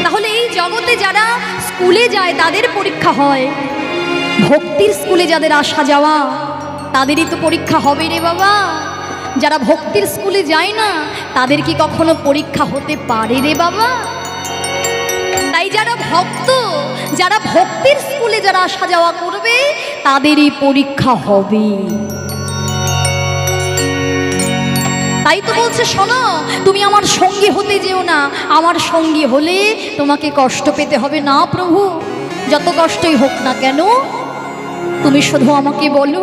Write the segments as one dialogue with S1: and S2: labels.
S1: তাহলে এই জগতে যারা স্কুলে যায় তাদের পরীক্ষা হয়, ভক্তির স্কুলে যাদের আসা যাওয়া তাদেরই তো পরীক্ষা হবে রে বাবা। যারা ভক্তির স্কুলে যায় না তাদের কি কখনো পরীক্ষা হতে পারে রে বাবা? তাই যারা ভক্ত, যারা ভক্তির স্কুলে যারা আসা যাওয়া করবে তাদেরই পরীক্ষা হবে। তাই তো বলছে, শোনো, তুমি আমার সঙ্গী হতে যেও না, আমার সঙ্গী হলে তোমাকে কষ্ট পেতে হবে। না প্রভু, যত কষ্টই হোক না কেন তুমি শুধু আমাকে বলো,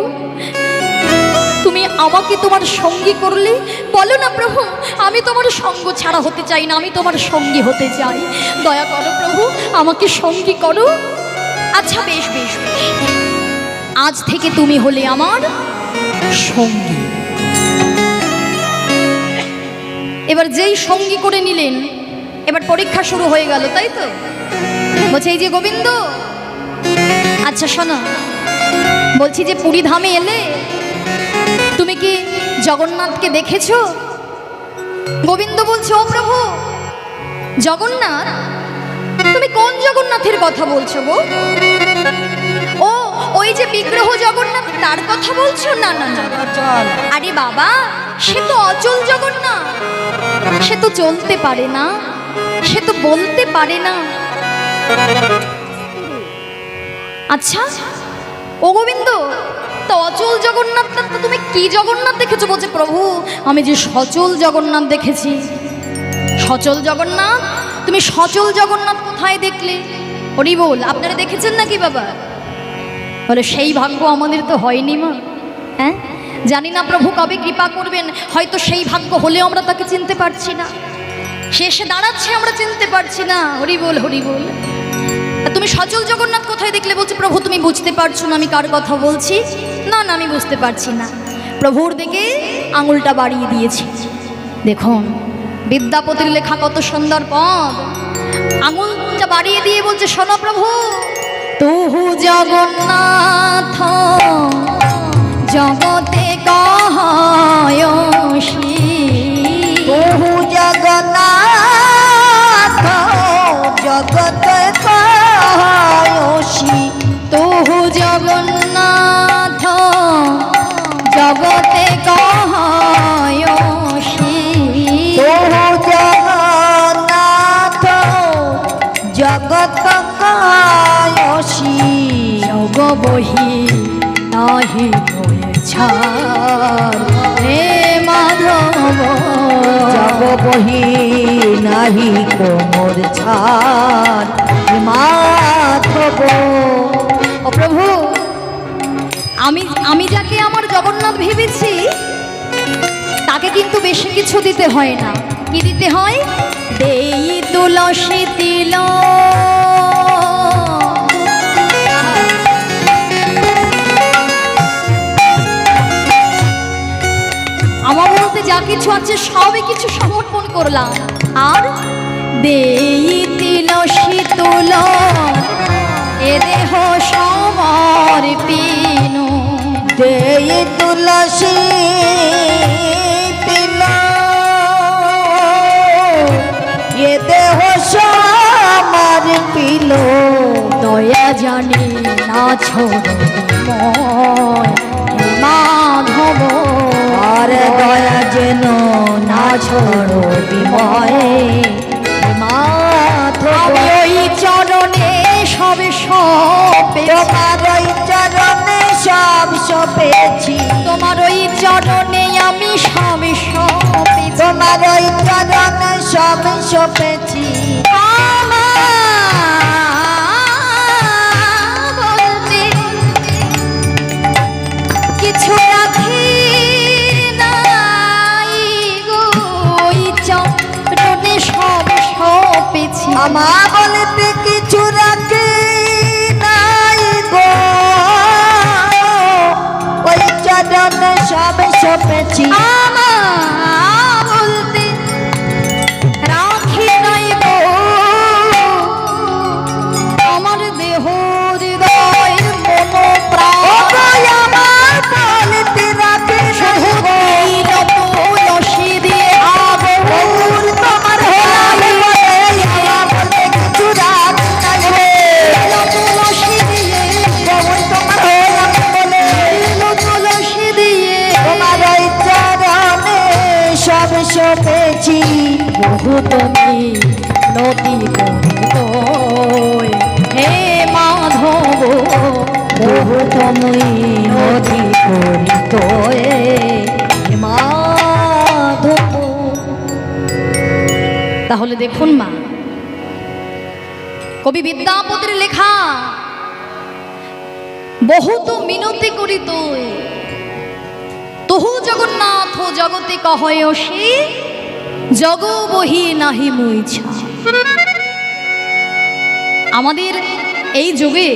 S1: তুমি আমাকে তোমার সঙ্গী করলে বলো না প্রভু, আমি তোমার সঙ্গ ছাড়া হতে চাই না, আমি তোমার সঙ্গী হতে চাই, দয়া করো প্রভু, আমাকে সঙ্গী করো। আচ্ছা বেশ বেশ বেশ, আজ থেকে তুমি হলে আমার সঙ্গী। এবার যেই সঙ্গী করে নিলেন, এবার পরীক্ষা শুরু হয়ে গেল, তাই তো? বলছে, এই যে গোবিন্দ, আচ্ছা শোনো, বলছি যে পুরী ধামে এলে তুমি কি জগন্নাথকে দেখেছো? গোবিন্দ বলছে, ও প্রভু, জগন্নাথ? তুমি কোন জগন্নাথের কথা বলছো গো? ও ওই যে বিগ্রহ জগন্নাথ, তার কথা বলছো? না না না, আরে বাবা, সে তো অচল জগন্নাথ, সে তো চলতে পারে না, সে তো বলতে পারে না। আচ্ছা ও গোবিন্দ, তো অচল জগন্নাথ তো তুমি কি জগন্নাথ দেখেছো? বলছে, প্রভু আমি যে সচল জগন্নাথ দেখেছি। সচল জগন্নাথ? তুমি সচল জগন্নাথ কোথায় দেখলে? হরি বল, আপনারা দেখেছেন নাকি বাবা? বলে, সেই ভাগ্য আমাদের তো হয়নি মা। হ্যাঁ, জানি না প্রভু কবে কৃপা করবেন, হয়তো সেই ভাগ্য হলেও আমরা তাকে চিনতে পারছি না, সে এসে দাঁড়াচ্ছে আমরা চিনতে পারছি না। হরি বল হরি বল। তুমি সচল জগন্নাথ কোথায় দেখলে? বলছে, প্রভু তুমি বুঝতে পারছো না আমি কার কথা বলছি? না না, আমি বুঝতে পারছি না। প্রভুর দিকে আঙুলটা বাড়িয়ে দিয়েছি, দেখুন বিদ্যাপতির লেখা কত সুন্দর পদ। আঙুলটা বাড়িয়ে দিয়ে বলছে, শোনো প্রভু, তুহু জগন্নাথ জগতে কহয়সি,
S2: তুহু জগন্নাথ জগতে কহয়সি,
S1: তুহু জগন্নাথ জগতে কহয়সি,
S2: তুহু জগন্নাথ জগত কহয়সি,
S1: যোগ বহি নাহি ছাড় হে মাধব,
S2: জগ বহি নাহি কোমর ছাড় মাধব।
S1: ও প্রভু, আমি যাকে আমার জগন্নাথ ভেবেছি তাকে কিন্তু বেশি কিছু দিতে হয় না। কি দিতে হয়? দেই তুলসী তিল, আমার বলতে যা কিছু আছে সবই কিছু সমর্পণ করলাম। আর দেই তুলসী তুল এ দেহ সমর্পিন,
S2: দেই তুলসী তিল এ দেহ সমর্পিল,
S1: দয়া জানি না ছোড় মাধব,
S2: আর দয়া যেন না ছোড়ো বিময় মাধব।
S1: ওই চরণে সবে সপে,
S2: তোমার ওই চরণে সব সপেছি,
S1: তোমার ওই চরণে আমি সবে সপে,
S2: তোমার ওই চরণে সব সপেছি।
S1: বলতে কিছু রাখি নাই গো, ওই চরণে সবে সপেছি।
S2: আমা বলতে কিছু রাখি নাই গো, ওই চরণে সব সপেছি।
S1: বলতে রাখি নাই গো, আমার দেহ হৃদয় মন প্রাণ,
S2: আমার বলতে রাখি নাই গো,
S1: তুলসী দিয়ে
S2: তোমার হলাই
S1: বহু তুমি নদী করিতয় হে মাধব
S2: বহু তুমি নদী করিতয়
S1: হে মাধব। তাহলে দেখুন মা, কবি বিদ্যাপতির লেখা বহুত মিনতি করিত তহু জগন্নাথ জগতে কহয়সী জগ বহি নাহি মুইছা। আমাদের এই যুগে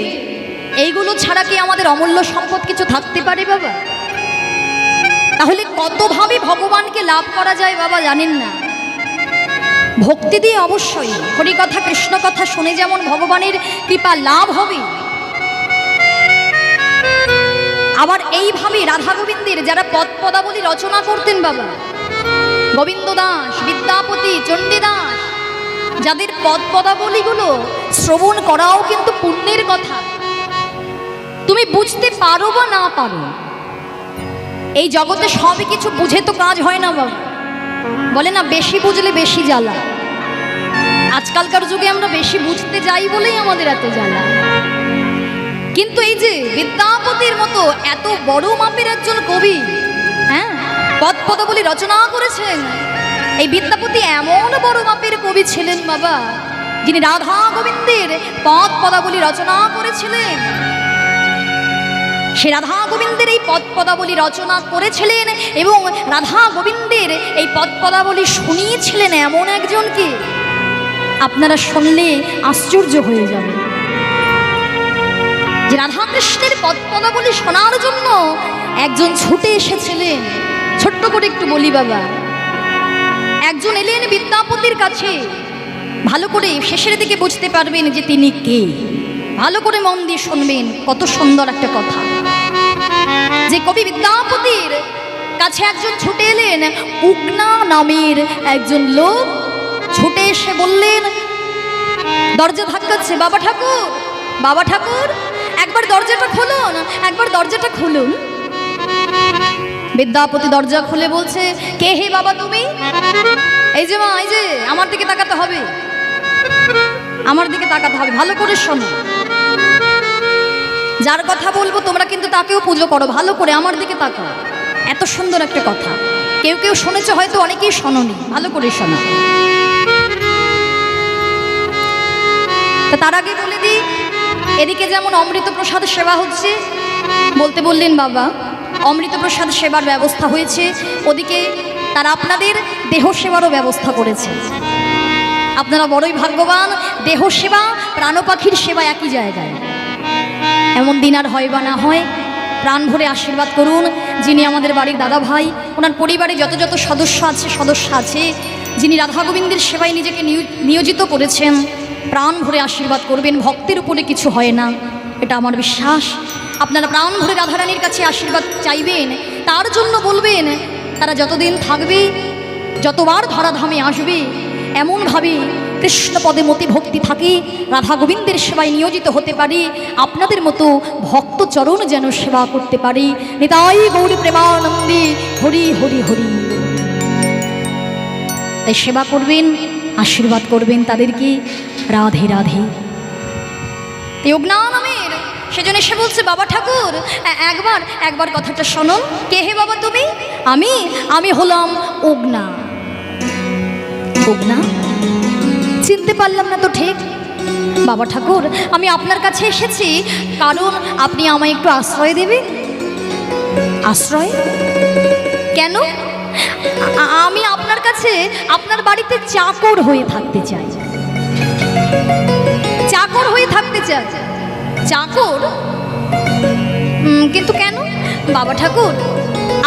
S1: এইগুলো ছাড়া কি আমাদের অমূল্য সম্পদ কিছু থাকতে পারে বাবা? তাহলে কতভাবে ভগবানকে লাভ করা যায় বাবা জানেন না? ভক্তি দিয়ে অবশ্যই হরিকথা কৃষ্ণ কথা শুনে যেমন ভগবানের কৃপা লাভ হবে, আবার এইভাবে রাধা গোবিন্দের যারা পদ পদাবলী রচনা করতেন বাবা, গোবিন্দ দাস, বিদ্যাপতি, চণ্ডীদাস, যাদের পদ পদাবলীগুলো শ্রবণ করাও কিন্তু পুণ্যের কথা। তুমি বুঝতে পারো বা না পারো, এই জগতে সবই কিছু বুঝে তো কাজ হয় না বাবা। বলে না বেশি বুঝলে বেশি জ্বালা। আজকালকার যুগে আমরা বেশি বুঝতে যাই বলেই আমাদের এত জ্বালা। কিন্তু এই যে বিদ্যাপতির মতো এত বড় মাপের একজন কবি, হ্যাঁ, পদ পদাবলী রচনা করেছেন, এই বিদ্যাপতি এমন বড় মাপের কবি ছিলেন বাবা, যিনি রাধা গোবিন্দের পদ পদাবলী রচনা করেছিলেন। সে রাধা গোবিন্দের এই পদ পদাবলী রচনা করেছিলেন এবং রাধা গোবিন্দের এই পদ পদাবলী শুনিয়েছিলেন এমন একজনকে আপনারা শুনলে আশ্চর্য হয়ে যাবে, যে রাধাকৃষ্ণের পদ পদাবলী শোনার জন্য একজন ছুটে এসেছিলেন। ছোট্ট করে একটু বলি বাবা, একজন এলেন বিদ্যাপতির কাছে, ভালো করে শেষের দিকে বুঝতে পারবেন যে তিনি কে। ভালো করে মন দিয়ে শুনবেন, কত সুন্দর একটা কথা। যে কবি বিদ্যাপতির কাছে একজন ছুটে এলেন, উগনা নামের একজন লোক ছুটে এসে বললেন, দরজা ধাক্কাচ্ছে, বাবা ঠাকুর, বাবা ঠাকুর, একবার দরজাটা খুলুন, একবার দরজাটা খুলুন। বিদ্যাপতি দরজা খুলে বলছে, কে হে বাবা তুমি? এই যে মা, এই যে আমার দিকে তাকাতে হবে, আমার দিকে তাকাতে হবে, ভালো করে শোনো। যার কথা বলবো তোমরা কিন্তু তাকেও পুজো করো, ভালো করে আমার দিকে তাকাও। এত সুন্দর একটা কথা, কেউ কেউ শুনেছো হয়তো, অনেকেই শোনোনি, ভালো করে শোনো। তার আগে বলে দিই, এদিকে যেমন অমৃত প্রসাদ সেবা হচ্ছে, বলতে বললেন বাবা অমৃত প্রসাদ সেবার ব্যবস্থা হয়েছে, ওদিকে তারা আপনাদের দেহ সেবারও ব্যবস্থা করেছে। আপনারা বড়ই ভাগ্যবান, দেহ সেবা প্রাণ পাখির সেবা একই জায়গায়। এমন দিন আর হয় বা না হয়, প্রাণ ভরে আশীর্বাদ করুন যিনি আমাদের বাড়ির দাদা ভাই, ওনার পরিবারে যত যত সদস্য আছে, যিনি রাধা গোবিন্দের সেবায় নিজেকে নিয়োজিত করেছেন, প্রাণ ভরে আশীর্বাদ করবেন। ভক্তের উপরে কিছু হয় না, এটা আমার বিশ্বাস। আপনারা প্রাণ ভরে রাধারানীর কাছে আশীর্বাদ চাইবেন, তার জন্য বলবেন তারা যতদিন থাকবে, যতবার ধরাধামে আসবে, এমনভাবে কৃষ্ণ পদে মতি ভক্তি থাকে, রাধা গোবিন্দের সেবায় নিয়োজিত হতে পারি, আপনাদের মতো ভক্ত চরণ যেন সেবা করতে পারি। নিতাই গৌরী প্রেমানন্দে হরি হরি হরি। তাই সেবা করবেন, আশীর্বাদ করবেন তাদেরকে, রাধে রাধে। যোগনা নামের সেজন্য সে বলছে, বাবা ঠাকুর একবার কথাটা শুনুন। কে হে বাবা তুমি? আমি হলাম উগনা। উগনা চিনতে পারলাম না তো ঠিক। বাবা ঠাকুর, আমি আপনার কাছে এসেছি কারণ আপনি আমায় একটু আশ্রয় দেবেন। আশ্রয় কেন? আমি আপনার কাছে, আপনার বাড়িতে চাকর হয়ে থাকতে চাই। চাকর হয়ে থাকতে চাই। চাকর? কিন্তু কেন? বাবা ঠাকুর,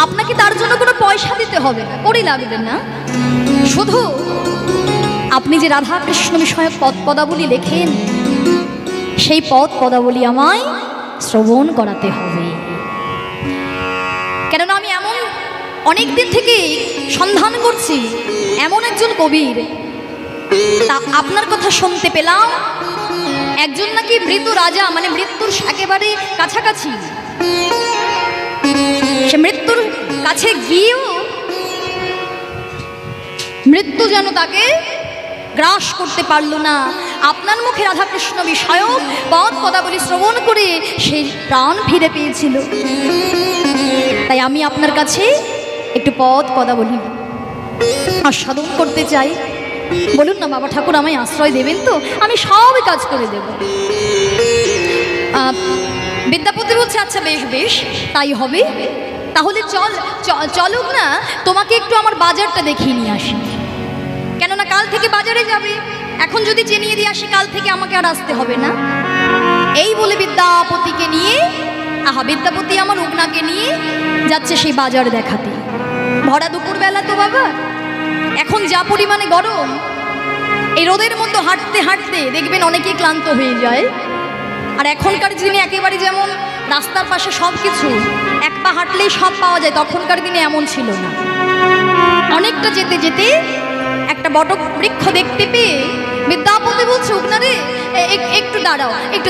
S1: আপনাকে তার জন্য কোনো পয়সা দিতে হবে না, কড়ি লাগবে না। শুধু আপনি যে রাধা কৃষ্ণ বিষয়ক পদ পদাবলী লেখেন, সেই পদ পদাবলী আমায় শ্রবণ করাতে হবে। কেননা আমি এমন অনেক দিন থেকে সন্ধান করছি এমন একজন কবির, তা আপনার কথা শুনতে পেলাম একজন নাকি মৃত রাজা, মানে মৃত্যুর একেবারে কাছাকাছি, সে মৃত্যুর কাছে গিয়েও মৃত্যু যেন তাকে গ্রাস করতে পারল না। আপনার মুখে রাধাকৃষ্ণ বিষয়ক পদ পদাবলী শ্রবণ করে সেই প্রাণ ফিরে পেয়েছিল। তাই আমি আপনার কাছে একটু পদ পদাবলী আস্বাদন করতে চাই। বলুন না বাবা ঠাকুর, আমায় আশ্রয় দেবেন তো? আমি সব কাজ করে দেব। বিদ্যাপতি বলছে আচ্ছা বেশ বেশ তাই হবে। তাহলে চলুক না, তোমাকে একটু আমার বাজারটা দেখিয়ে নিয়ে আসি। কেননা কাল থেকে বাজারে যাবে, এখন যদি চিনিয়ে দিয়ে আসি কাল থেকে আমাকে আর আসতে হবে না। এই বলে বিদ্যাপতিকে নিয়ে, বিদ্যাপতি আমার উগনাকে নিয়ে যাচ্ছে সেই বাজার দেখাতে। ভরা দুপুরবেলা তো বাবা, এখন যা পরিমাণে গরম, এই রোদের মধ্যে হাঁটতে হাঁটতে দেখবেন অনেকেই ক্লান্ত হয়ে যায়। আর এখনকার দিনে একেবারে যেমন রাস্তার পাশে সব কিছু এক পা হাঁটলেই সব পাওয়া যায়, তখনকার দিনে এমন ছিল না। অনেকটা যেতে যেতে একটা বটবৃক্ষ দেখতে পেয়ে বিদ্যাপতি বলছে উগনা রে, একটু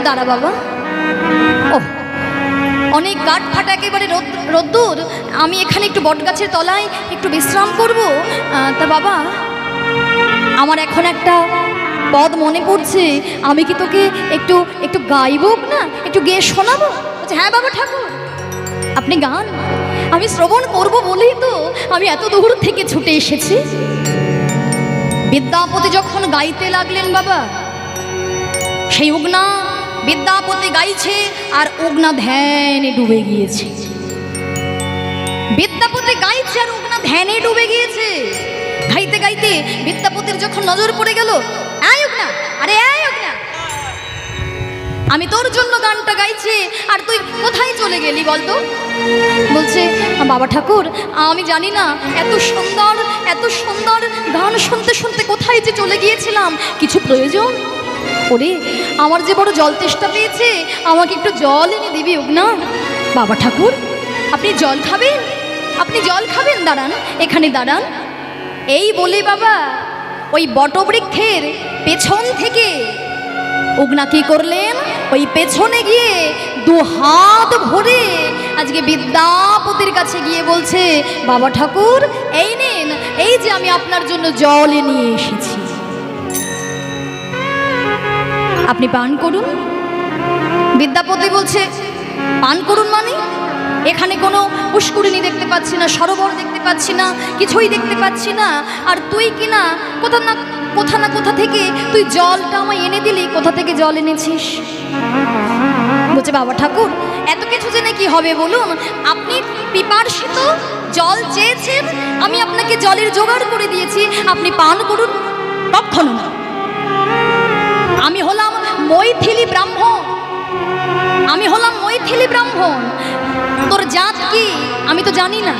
S1: দাঁড়া বাবা। ও অনেক গাছ ফাটা, একেবারে রোদ্দুর, আমি এখানে একটু বটগাছের তলায় একটু বিশ্রাম করব। তা বাবা, আমার এখন একটা পদ মনে পড়ছে, আমি কি তোকে একটু একটু গাইব না, একটু গেয়ে শোনাবো? বলছে হ্যাঁ বাবা ঠাকুর, আপনি গান, আমি শ্রবণ করব বলেই তো আমি এত দূর থেকে ছুটে এসেছি। বিদ্যাপতি যখন গাইতে লাগলেন বাবা, সেই উগনা বিদ্যাপতি গাইছে আর উগনা ধ্যানে ডুবে গিয়েছে। বিদ্যাপতি গাইছে আর উগনা ধ্যানে ডুবে গিয়েছে। গাইতে গাইতে বিদ্যাপতির যখন নজর পড়ে গেল, এই উগনা, আরে এই উগনা, আমি তোর জন্য গানটা গাইছি আর তুই কোথায় চলে গেলি বলতো? বলছে বাবা ঠাকুর, আমি জানি না, এত সুন্দর গান শুনতে শুনতে কোথায় যে চলে গিয়েছিলাম। কিছু প্রয়োজন? ওরে আমার যে বড় জল তেষ্টা পেয়েছে, আমাকে একটু জল এনে দিবি উগনা। বাবা ঠাকুর, আপনি জল খাবেন? আপনি জল খাবেন? দাঁড়ান, এখানে দাঁড়ান। এই বলে বাবা ওই বটবৃক্ষের পেছন থেকে উগনা কি করলেন, ওই পেছনে গিয়ে দু হাত ভরে আজকে বিদ্যাপতির কাছে গিয়ে বলছে বাবা ঠাকুর, এই নেন, এই যে আমি আপনার জন্য জল নিয়ে এসেছি, আপনি পান করুন। বিদ্যাপতি বলছে পান করুন মানে? এখানে কোনো পুষ্করিণী দেখতে পাচ্ছি না, সরোবর দেখতে পাচ্ছি না, কিছুই দেখতে পাচ্ছি না, আর তুই কিনা কোথা না কোথা থেকে তুই জলটা আমায় এনে দিলি, কোথা থেকে জল এনেছিস? বলছে বাবা ঠাকুর, এত কিছু জেনে কি হবে বলুন? আপনি পিপাসিত, জল চেয়েছেন, আমি আপনাকে জলের জোগাড় করে দিয়েছি, আপনি পান করুন। কখনো না, আমি হলাম মৈথিলি ব্রাহ্মণ, তোর জাত কি আমি তো জানি না,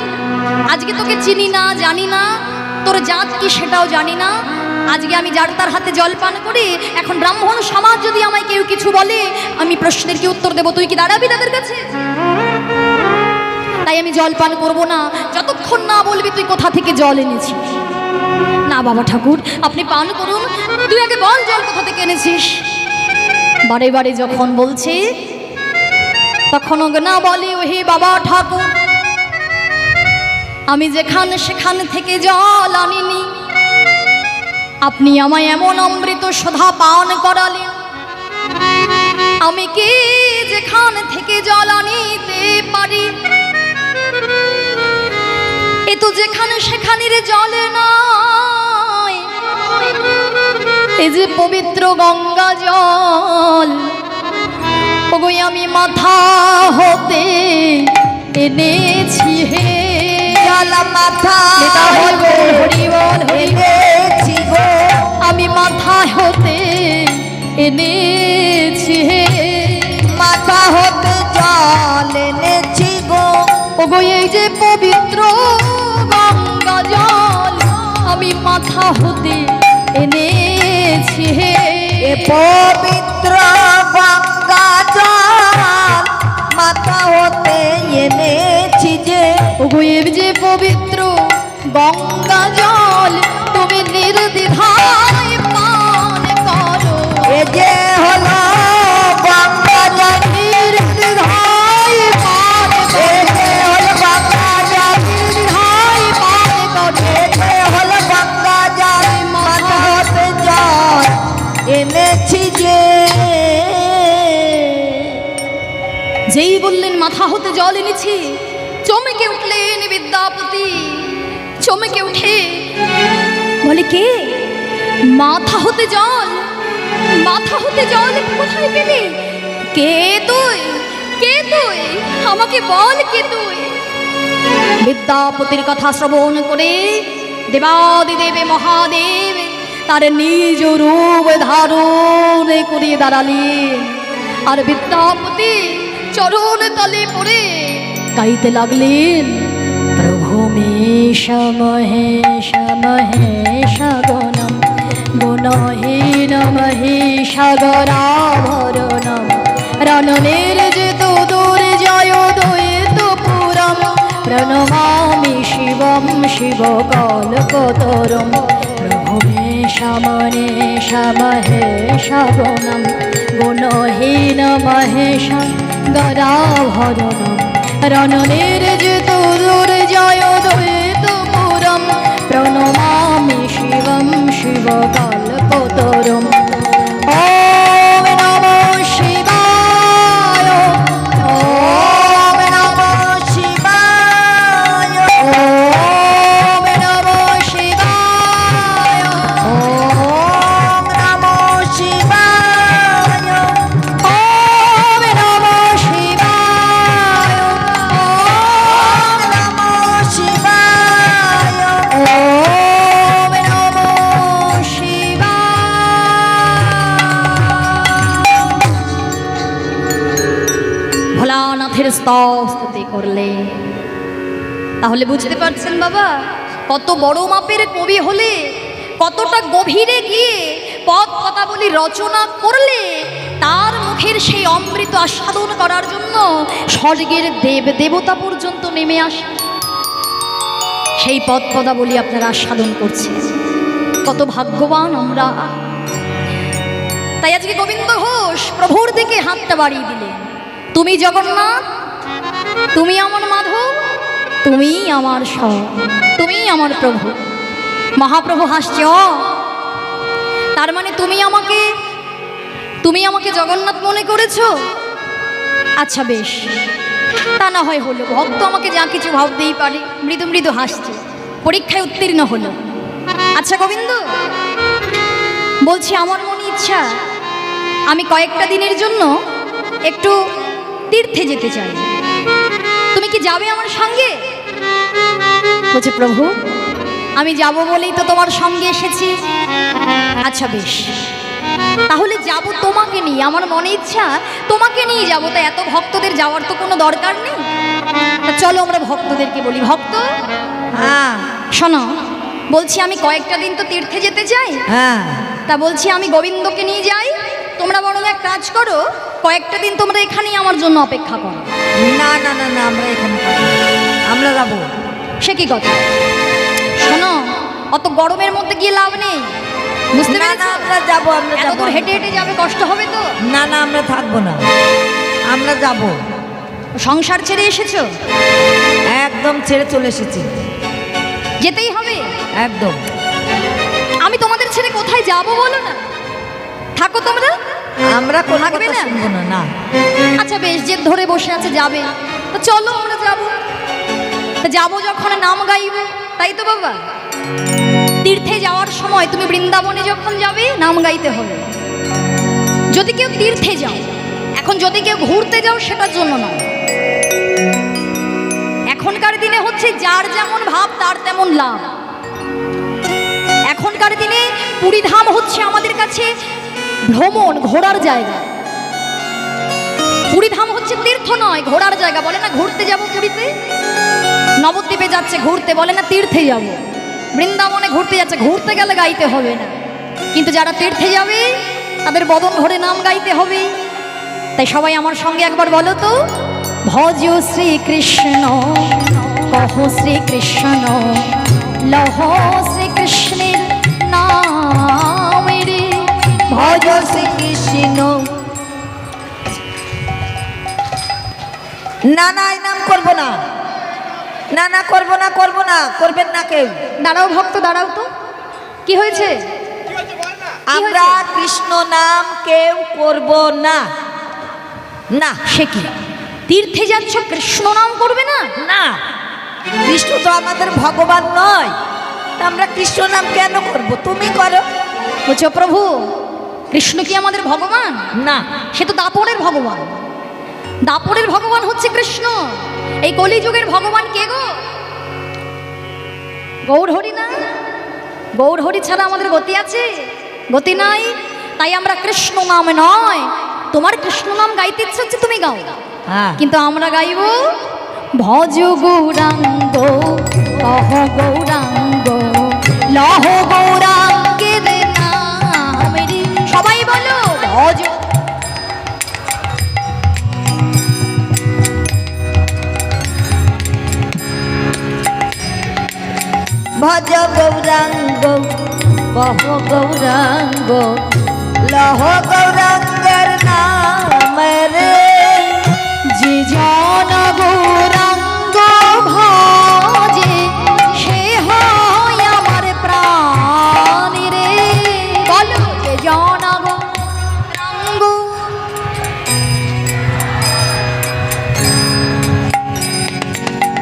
S1: আজকে তোকে চিনি না, জানি না তোর জাত কি সেটাও জানি না। আজকে আমি যার তার হাতে জল পান করি, এখন ব্রাহ্মণ সমাজ যদি আমায় কেউ কিছু বলে, আমি প্রশ্নের কি উত্তর দেবো? তুই কি দাঁড়াবি তাদের কাছে? তাই আমি জল পান করবো না যতক্ষণ না বলবি তুই কোথা থেকে জল এনেছিস। না বাবা ঠাকুর, আপনি পান করুন, তুই আগে বল জল কোথা থেকে এনেছিস। বারে বারে যখন বলছে তখন না বলে ওহে বাবা ঠাকুর, আমি সেখান থেকে জল আনিনি, আপনি আমায় এমন অমৃত সুধা পান করালেন, আমি কি যেখান থেকে জল আনিতে পারি? এ তো যেখানে সেখানের জলে নয়, এ যে পবিত্র গঙ্গা জল, ওগোই আমি মাথা হতে এনেছি হে জল, মাথা এনেছি গো, আমি মাথা হতে এনেছি হে, মাথা হতে জল এনেছি গো, ওগো এই যে পবিত্র গঙ্গা জল, আমি মাথা হতে এনেছি হে, পবিত্র গঙ্গা জল মাথা হতে এনেছি যে, ওগো এই যে পবিত্র গঙ্গা জল, তুমি নির্দ্বিধায় পান করো, এ যে হলো গঙ্গা জল, নির্দ্বিধায় পান করো, এ যে হলো গঙ্গা জল, নির্দ্বিধায় পান করো, এ যে হলো গঙ্গা জল, বললেন মাথা হতে জল এনেছি। চমকে উঠলেন বিদ্যাপতি, চমকে উঠে বলে কে? মাথা হতে জল? মাথা হতে জল কোথায় পেলি? কে তুই? কে তুই? আমাকে বল কে তুই? বিদ্যাপতির কথা শ্রবণ করে দেবাদিদেব মহাদেব তার নিজ রূপ ধারণ করে দাঁড়ালেন। আর বিদ্যাপতি চরণ তলে পড়ে গাইতে লাগলেন, প্রভু মেষ মহেশ মহেশ গণম গুণহীন মহিষাগরাভরণম রণনির্জিত দুর্জয় দ্বৈত পুরম প্রণমামি শিবম শিবকল্পতরম প্রভু মেষ মহেশ মহেশ গণম গুণহীন মহেশ গরাভরণম রণনির্জিত দুর্জয় দ্বৈত পুরম প্রণমামি শিবম শিবকল্পতরম। ওম নমঃ শিবায়,
S2: ওম নমঃ শিবায়,
S1: ওম নমঃ শিবায়,
S2: ওম নমঃ শিবায়,
S1: ওম নমঃ শিবায়,
S2: ওম নমঃ শিবায়।
S1: ওম নমঃ শিবায়। ভোলানাথের স্তুতি করলে। তাহলে বুঝতে পারছেন বাবা, কত বড় মাপের কবি হলে, কতটা গভীরে গিয়ে পদ পদাবলী রচনা করলে তার মুখের সেই অমৃত আস্বাদন করার জন্য স্বর্গের দেব দেবতা পর্যন্ত নেমে আসে। সেই পদ পদাবলী আপনারা আস্বাদন করছেন, কত ভাগ্যবান আমরা। তাই আজকে গোবিন্দ ঘোষ প্রভুর দিকে হাতটা বাড়িয়ে দিলেন, তুমি জগন্নাথ, তুমি আমার মাধব, তুমি আমার সব, তুমি আমার প্রভু। মহাপ্রভু হাসছে, তার মানে তুমি আমাকে জগন্নাথ মনে করেছো? আচ্ছা বেশ, তা না হয় হলো, ভক্ত আমাকে যা কিছু ভাবতেই পারে। মৃদু মৃদু হাসছে, পরীক্ষায় উত্তীর্ণ হলো। আচ্ছা গোবিন্দ, বলছি আমার মনে ইচ্ছা আমি কয়েকটা দিনের জন্য একটু তীর্থে যেতে চাই, তুমি কি যাবে আমার সঙ্গে? বলছে প্রভু আমি যাব বলেই তো তোমার সঙ্গে এসেছি। আচ্ছা বেশ, তাহলে যাব তোমাকে নিয়ে, আমার মনে ইচ্ছা তোমাকে নিয়ে যাবো। তা এত ভক্তদের যাওয়ার তো কোনো দরকার নেই, তা চলো আমরা ভক্তদেরকে বলি, ভক্ত
S2: হ্যাঁ
S1: শোনো, বলছি আমি কয়েকটা দিন তো তীর্থে যেতে চাই,
S2: হ্যাঁ,
S1: তা বলছি আমি গোবিন্দকে নিয়ে যাই, তোমরা বরং এক কাজ করো, কয়েকটা দিন তোমরা এখানেই আমার জন্য অপেক্ষা করো।
S2: না না না না, আমরা এখানে থাকবো না। আমরা যাবো।
S1: সে কি কথা? শোনো, অত গরমের মধ্যে গিয়ে লাভ নেই, বুঝতে
S2: না না,
S1: পেরেছো?
S2: আমরা যাবো, আমরা
S1: এত
S2: যাবো।
S1: দূর হেঁটে হেঁটে যাবে, কষ্ট হবে তো।
S2: না না, আমরা থাকবো না, আমরা যাবো।
S1: সংসার ছেড়ে এসেছো,
S2: একদম ছেড়ে চলে এসেছি,
S1: যেতেই হবে।
S2: একদম।
S1: আমি তোমাদের ছেড়ে কোথায় যাব বলো না, থাকো তোমরা।
S2: আমরা কোনো
S1: থাকবে
S2: কথা
S1: না?
S2: শুনবো না। না,
S1: আচ্ছা বেশ, জেদ ধরে বসে আছে যাবে, তো চলো আমরা যাবো। তা যাবো যখন নাম গাইবে, তাই তো বাবা? তীর্থে যাওয়ার সময় তুমি বৃন্দাবনে যখন যাবে নাম গাইতে হবে। যদি কেউ তীর্থে যাও, এখন যদি কেউ ঘুরতে যাও সেটার জন্য নয়, এখনকার দিনে হচ্ছে যার যেমন ভাব তার তেমন লাভ। এখনকার দিনে পুরীধাম হচ্ছে আমাদের কাছে ভ্রমণ, ঘোরার জায়গা। পুরীধাম হচ্ছে তীর্থ নয়, ঘোরার জায়গা। বলে না ঘুরতে যাব পুরীতে, নবদ্বীপে যাচ্ছে ঘুরতে, বলে না তীর্থে যাব। বৃন্দাবনে ঘুরতে যাচ্ছে, ঘুরতে গেলে গাইতে হবে না, কিন্তু যারা তীর্থে যাবে তাদের বদন ভরে নাম গাইতে হবে। তাই সবাই আমার সঙ্গে একবার বলো তো, ভজ শ্রীকৃষ্ণ, কহ শ্রীকৃষ্ণ, লহ শ্রীকৃষ্ণের নাম রে,
S2: ভজ শ্রীকৃষ্ণ। না না, এই নাম করবো না, না না, করবো না, করবো না, করবেন না কেউ।
S1: দাঁড়াও ভক্ত, দাঁড়াও তো, কি হয়েছে?
S2: আমরা কৃষ্ণ নাম কেউ করব না। না,
S1: সে কি? তীর্থে যাচ্ছ, কৃষ্ণ নাম করবে না?
S2: না, কৃষ্ণ তো আমাদের ভগবান নয়, তা আমরা কৃষ্ণ নাম কেন করব? তুমি করো।
S1: বলছো প্রভু কৃষ্ণ কি আমাদের ভগবান?
S2: না,
S1: সে তো দাপরের ভগবান। দাপরের ভগবান হচ্ছে কৃষ্ণ। এই কলিযুগের ভগবান কে গো? গৌরহরি না? গৌরহরি ছাড়া আমাদের গতি আছে? গতি নাই। তাই আমরা কৃষ্ণ নাম নয়, তোমার কৃষ্ণ নাম গাইতে ইচ্ছে হচ্ছে তুমি গাও,
S2: হ্যাঁ,
S1: কিন্তু আমরা গাইব ভজ গৌরাঙ্গ কহ গৌরাঙ্গ লহ গৌরাঙ্গের নাম রে। সবাই বলো ভজ।
S2: ভজ গৌরাঙ্গ কহ গৌরাঙ্গ লহ গৌরাঙ্গের নাম রে।
S1: যে জন গৌরাঙ্গ ভজে সে হয় আমার প্রাণ রে। বলো যে জন গৌরাঙ্গ।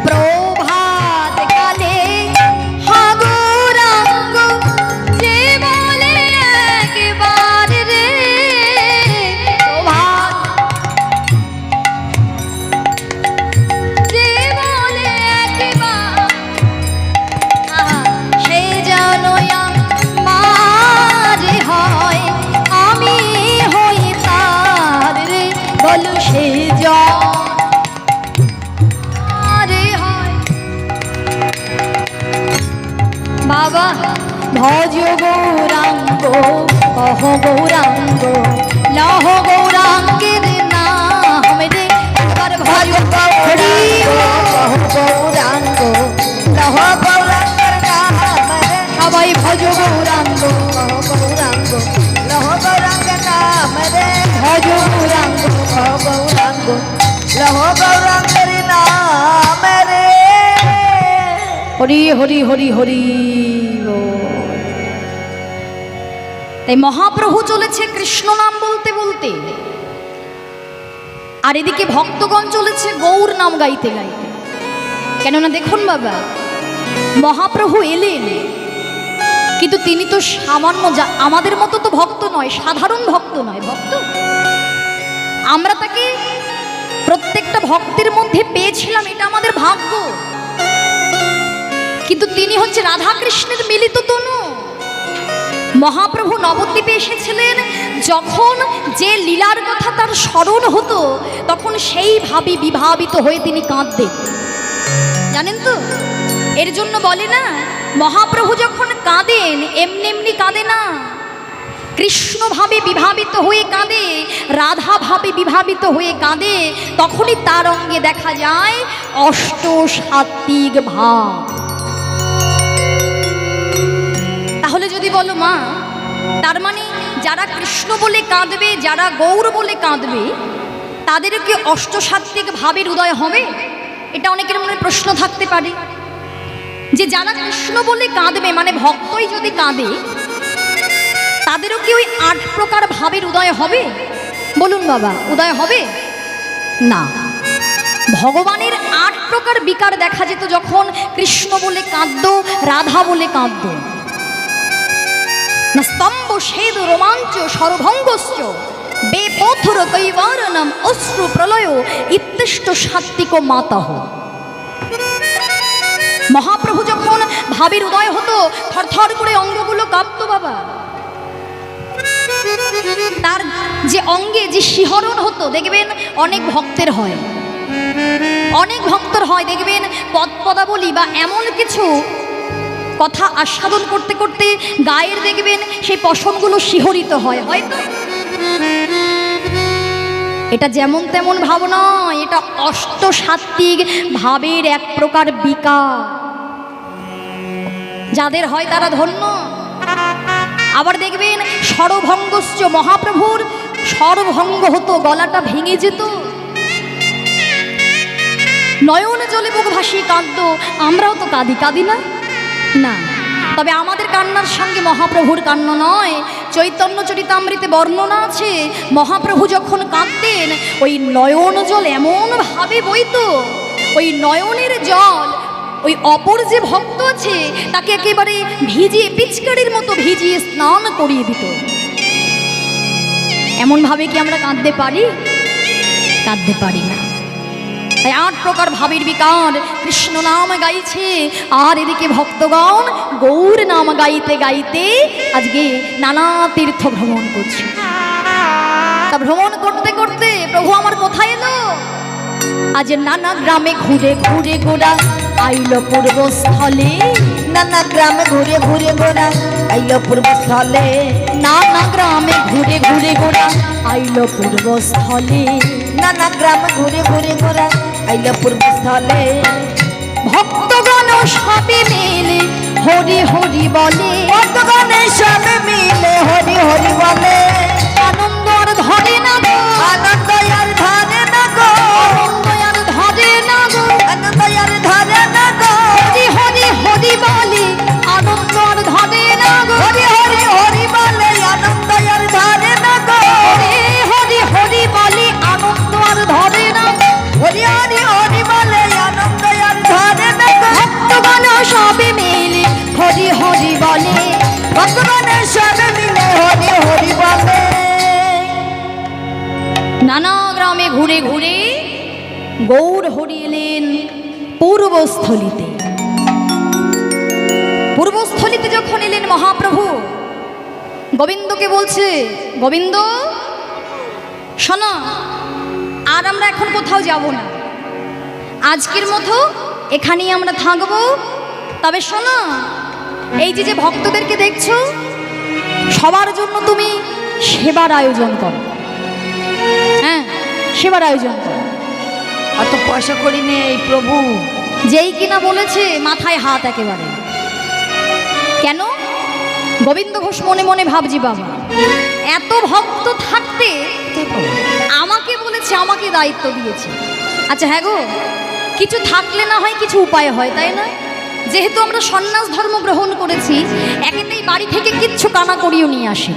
S1: প্রভাত কালে হা গৌরাঙ্গ যে বলে একবার রে। প্রভাত যে বলে একবার, আহা, সে যেন আমার হয়, আমি হই তার রে। বলো সে রে হয়। বাবা ভজ গৌরাঙ্গ কহ গৌরাঙ্গ লহ গৌরাঙ্গের নাম রে। এবার ভজ হরি
S2: কহ গৌরাঙ্গ লহ গৌরাঙ্গের নাম রে।
S1: সবাই ভজ গৌরাঙ্গ
S2: কহ গৌরাঙ্গ লহ গৌরাঙ্গের নাম রে।
S1: ভজ গৌরাঙ্গ।
S2: কহ গৌরাঙ্গ লহ গৌরাঙ্গের নাম রে।
S1: হরি হরি হরি হরি বল। তাই মহাপ্রভু চলেছে কৃষ্ণ নাম বলতে বলতে, আর এদিকে ভক্তগণ চলেছে গৌর নাম গাইতে গাইতে। কেননা দেখুন বাবা, মহাপ্রভু এলেন, কিন্তু তিনি তো সামান্য আমাদের মতো তো ভক্ত নয়, সাধারণ ভক্ত নয়। ভক্ত আমরা তাকে প্রত্যেকটা ভক্তের মধ্যে পেয়েছিলাম, এটা আমাদের ভাগ্য। কিন্তু তিনি হচ্ছে রাধা কৃষ্ণের মিলিত তনু। মহাপ্রভু নবদ্বীপে এসেছিলেন, যখন যে লীলার কথা তার স্মরণ হতো তখন সেইভাবে বিভাবিত হয়ে তিনি কাঁদতেন, জানেন তো। এর জন্য বলে না, মহাপ্রভু যখন কাঁদেন এমনি এমনি কাঁদে না, কৃষ্ণ ভাবে বিভাবিত হয়ে কাঁদে, রাধা ভাবে বিভাবিত হয়ে কাঁদে। তখনই তার অঙ্গে দেখা যায় অষ্টসাত্ত্বিক ভাব। তাহলে যদি বলো মা, তার মানে যারা কৃষ্ণ বলে কাঁদবে, যারা গৌর বলে কাঁদবে, তাদের কি অষ্টসাত্ত্বিক ভাবের উদয় হবে? এটা অনেকের মনে প্রশ্ন থাকতে পারে যে যারা কৃষ্ণ বলে কাঁদবে, মানে ভক্তই যদি কাঁদে, তাদেরও কি ওই ৮ প্রকার ভাবের উদয় হবে? বলুন বাবা, উদয় হবে না। ভগবানের ৮ প্রকার বিকার দেখা যেত যখন কৃষ্ণ বলে কাঁদত, রাধা বলে কাঁদত। না স্তম্ভ সেদ রোমাঞ্চ সর্বভঙ্গশ্চ বেপথর কৈবারণম অশ্রু প্রলয় ইত্যষ্ট সাত্ত্বিক মাতাহ। মহাপ্রভু যখন ভাবের উদয় হতো, থরথর করে অঙ্গগুলো কাঁপত বাবা। তার যে অঙ্গে যে শিহরণ হতো, দেখবেন অনেক ভক্তের হয়, অনেক ভক্তর হয়, দেখবেন পদপদাবলী বা এমন কিছু কথা আস্বাদন করতে করতে গায়ের দেখবেন সেই পশমগুলো শিহরিত হয়, হয়তো। এটা যেমন তেমন ভাব নয়, এটা অষ্টসাত্ত্বিক ভাবের এক প্রকার বিকার। যাদের হয় তারা ধন্য। আবার দেখবেন স্বরভঙ্গশ্চ, মহাপ্রভুর স্বরভঙ্গ হতো, গলাটা ভেঙে যেত, নয়ন জলে বুক ভাসিয়ে কাঁদত। আমরাও তো কাঁদি, কাঁদি না? না, তবে আমাদের কান্নার সঙ্গে মহাপ্রভুর কান্না নয়। চৈতন্য চরিতামৃতে বর্ণনা আছে, মহাপ্রভু যখন কাঁদতেন ওই নয়ন জল এমনভাবে বইত, ওই নয়নের জল ওই অপর যে ভক্ত আছে তাকে একেবারে ভিজিয়ে, পিচকারির মতো ভিজিয়ে স্নান করিয়ে দিত। এমনভাবে কি আমরা কাঁদতে পারি? কাঁদতে পারি না। তাই 8 প্রকার ভাবের বিকার কৃষ্ণ নাম গাইছে, আর এদিকে ভক্তগণ গৌর নাম গাইতে গাইতে আজকে নানা তীর্থ ভ্রমণ করছে। তা ভ্রমণ করতে করতে প্রভু আমার কোথায় এলো? আজ নানা গ্রামে ঘুরে ঘুরে গোড়া আইল পূর্বস্থলে,
S2: নানা গ্রামে ঘুরে ঘুরে গোরা আইল পূর্বস্থলে,
S1: নানা গ্রামে ঘুরে ঘুরে গোড়া আইল পূর্বস্থলে,
S2: নানা গ্রামে ঘুরে ঘুরে গোরা আইল পূর্বস্থলে।
S1: ভক্তগণ সবে মিলে হরি হরি বলে,
S2: ভক্তগণের সবে মিলে হরি হরি বলে,
S1: আনন্দ আর ধরে না গো,
S2: আনন্দ আর ধরে না গো,
S1: আনন্দ আর ধরে না গো,
S2: আনন্দ আর ধরে না গো,
S1: হরি হরি হরি বলে আনন্দ আর ধরে না গো,
S2: হরি হরি হরি বলে আনন্দ আর ধরে না গো,
S1: হরি হরি বলে আনন্দ আর ধরে না গো,
S2: হরি হরি হরি বলে আনন্দ আর ধরে না গো।
S1: ভক্তগণ সবে মিলে হরি হরি বলে,
S2: ভক্তগণের সবে মিলে হরি হরি বলে।
S1: নানা গ্রামে ঘুরে ঘুরে গৌর হরি এলেন পূর্বস্থলিতে। পূর্বস্থলিতে যখন এলেন মহাপ্রভু, গোবিন্দকে বলছে, গোবিন্দ শোনো, আর আমরা এখন কোথাও যাব না, আজকের মতো এখানেই আমরা থাকবো। তবে শোনো, এই যে যে ভক্তদেরকে দেখছো সবার জন্য তুমি সেবার আয়োজন করো। হ্যাঁ, সেবার আয়োজন করো।
S2: অত পয়সা করি নেই প্রভু।
S1: যেই কিনা বলেছে মাথায় হাত একেবারে। কেন? গোবিন্দ ঘোষ মনে মনে ভাবছি, বাবা এত ভক্ত থাকতে আমাকে বলেছে, আমাকে দায়িত্ব দিয়েছে। আচ্ছা হ্যাঁ গো, কিছু থাকলে না হয় কিছু উপায় হয়, তাই না? যেহেতু আমরা সন্ন্যাস ধর্ম গ্রহণ করেছি, একেতেই বাড়ি থেকে কিচ্ছু কানা করিও নিয়ে আসি,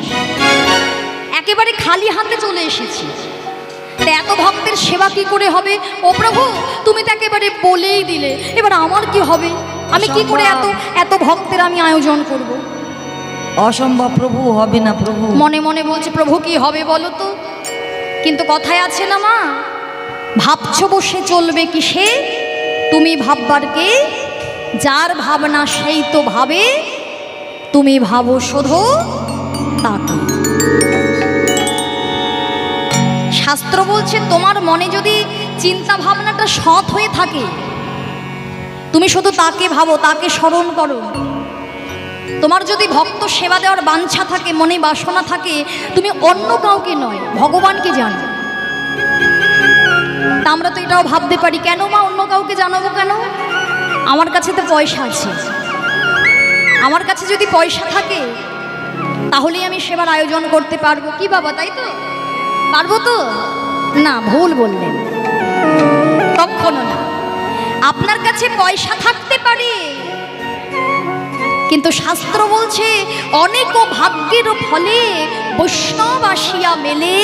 S1: একেবারে খালি হাতে চলে এসেছি। তা এত ভক্তের সেবা কি করে হবে? ও প্রভু, তুমি তো একেবারে বলেই দিলে, এবার আমার কি হবে? আমি কি করে এত এত ভক্তের আমি আয়োজন করব?
S2: অসম্ভব প্রভু, হবে না প্রভু।
S1: মনে মনে বলছে, প্রভু কি হবে বলো তো? কিন্তু কথায় আছে না মা, ভাবছো বসে চলবে কিসে, তুমি ভাববার কে, যার ভাবনা সেই তো ভাবে, তুমি ভাবো শুধু তাকে। শাস্ত্র বলছে, তোমার মনে যদি চিন্তা ভাবনাটা সৎ হয়ে থাকে, তুমি শুধু তাকে ভাবো, তাকে স্মরণ করো। তোমার যদি ভক্ত সেবা দেওয়ার বাঞ্ছা থাকে, মনে বাসনা থাকে, তুমি অন্য কাউকে নয় ভগবানকে জানো। তা আমরা তো এটাও ভাবতে পারি, কেন মা অন্য কাউকে জানাবো কেন? আমার কাছে তো পয়সা আছে, আমার কাছে যদি পয়সা থাকে তাহলেই আমি সেবার আয়োজন করতে পারবো। কি বাবা, তাই তো? পারবো তো? না, ভুল বললেন, কখনো না। আপনার কাছে পয়সা থাকতে পারে, কিন্তু শাস্ত্র বলছে অনেক ভাগ্যের ফলে বৈষ্ণব আসিয়া মেলে,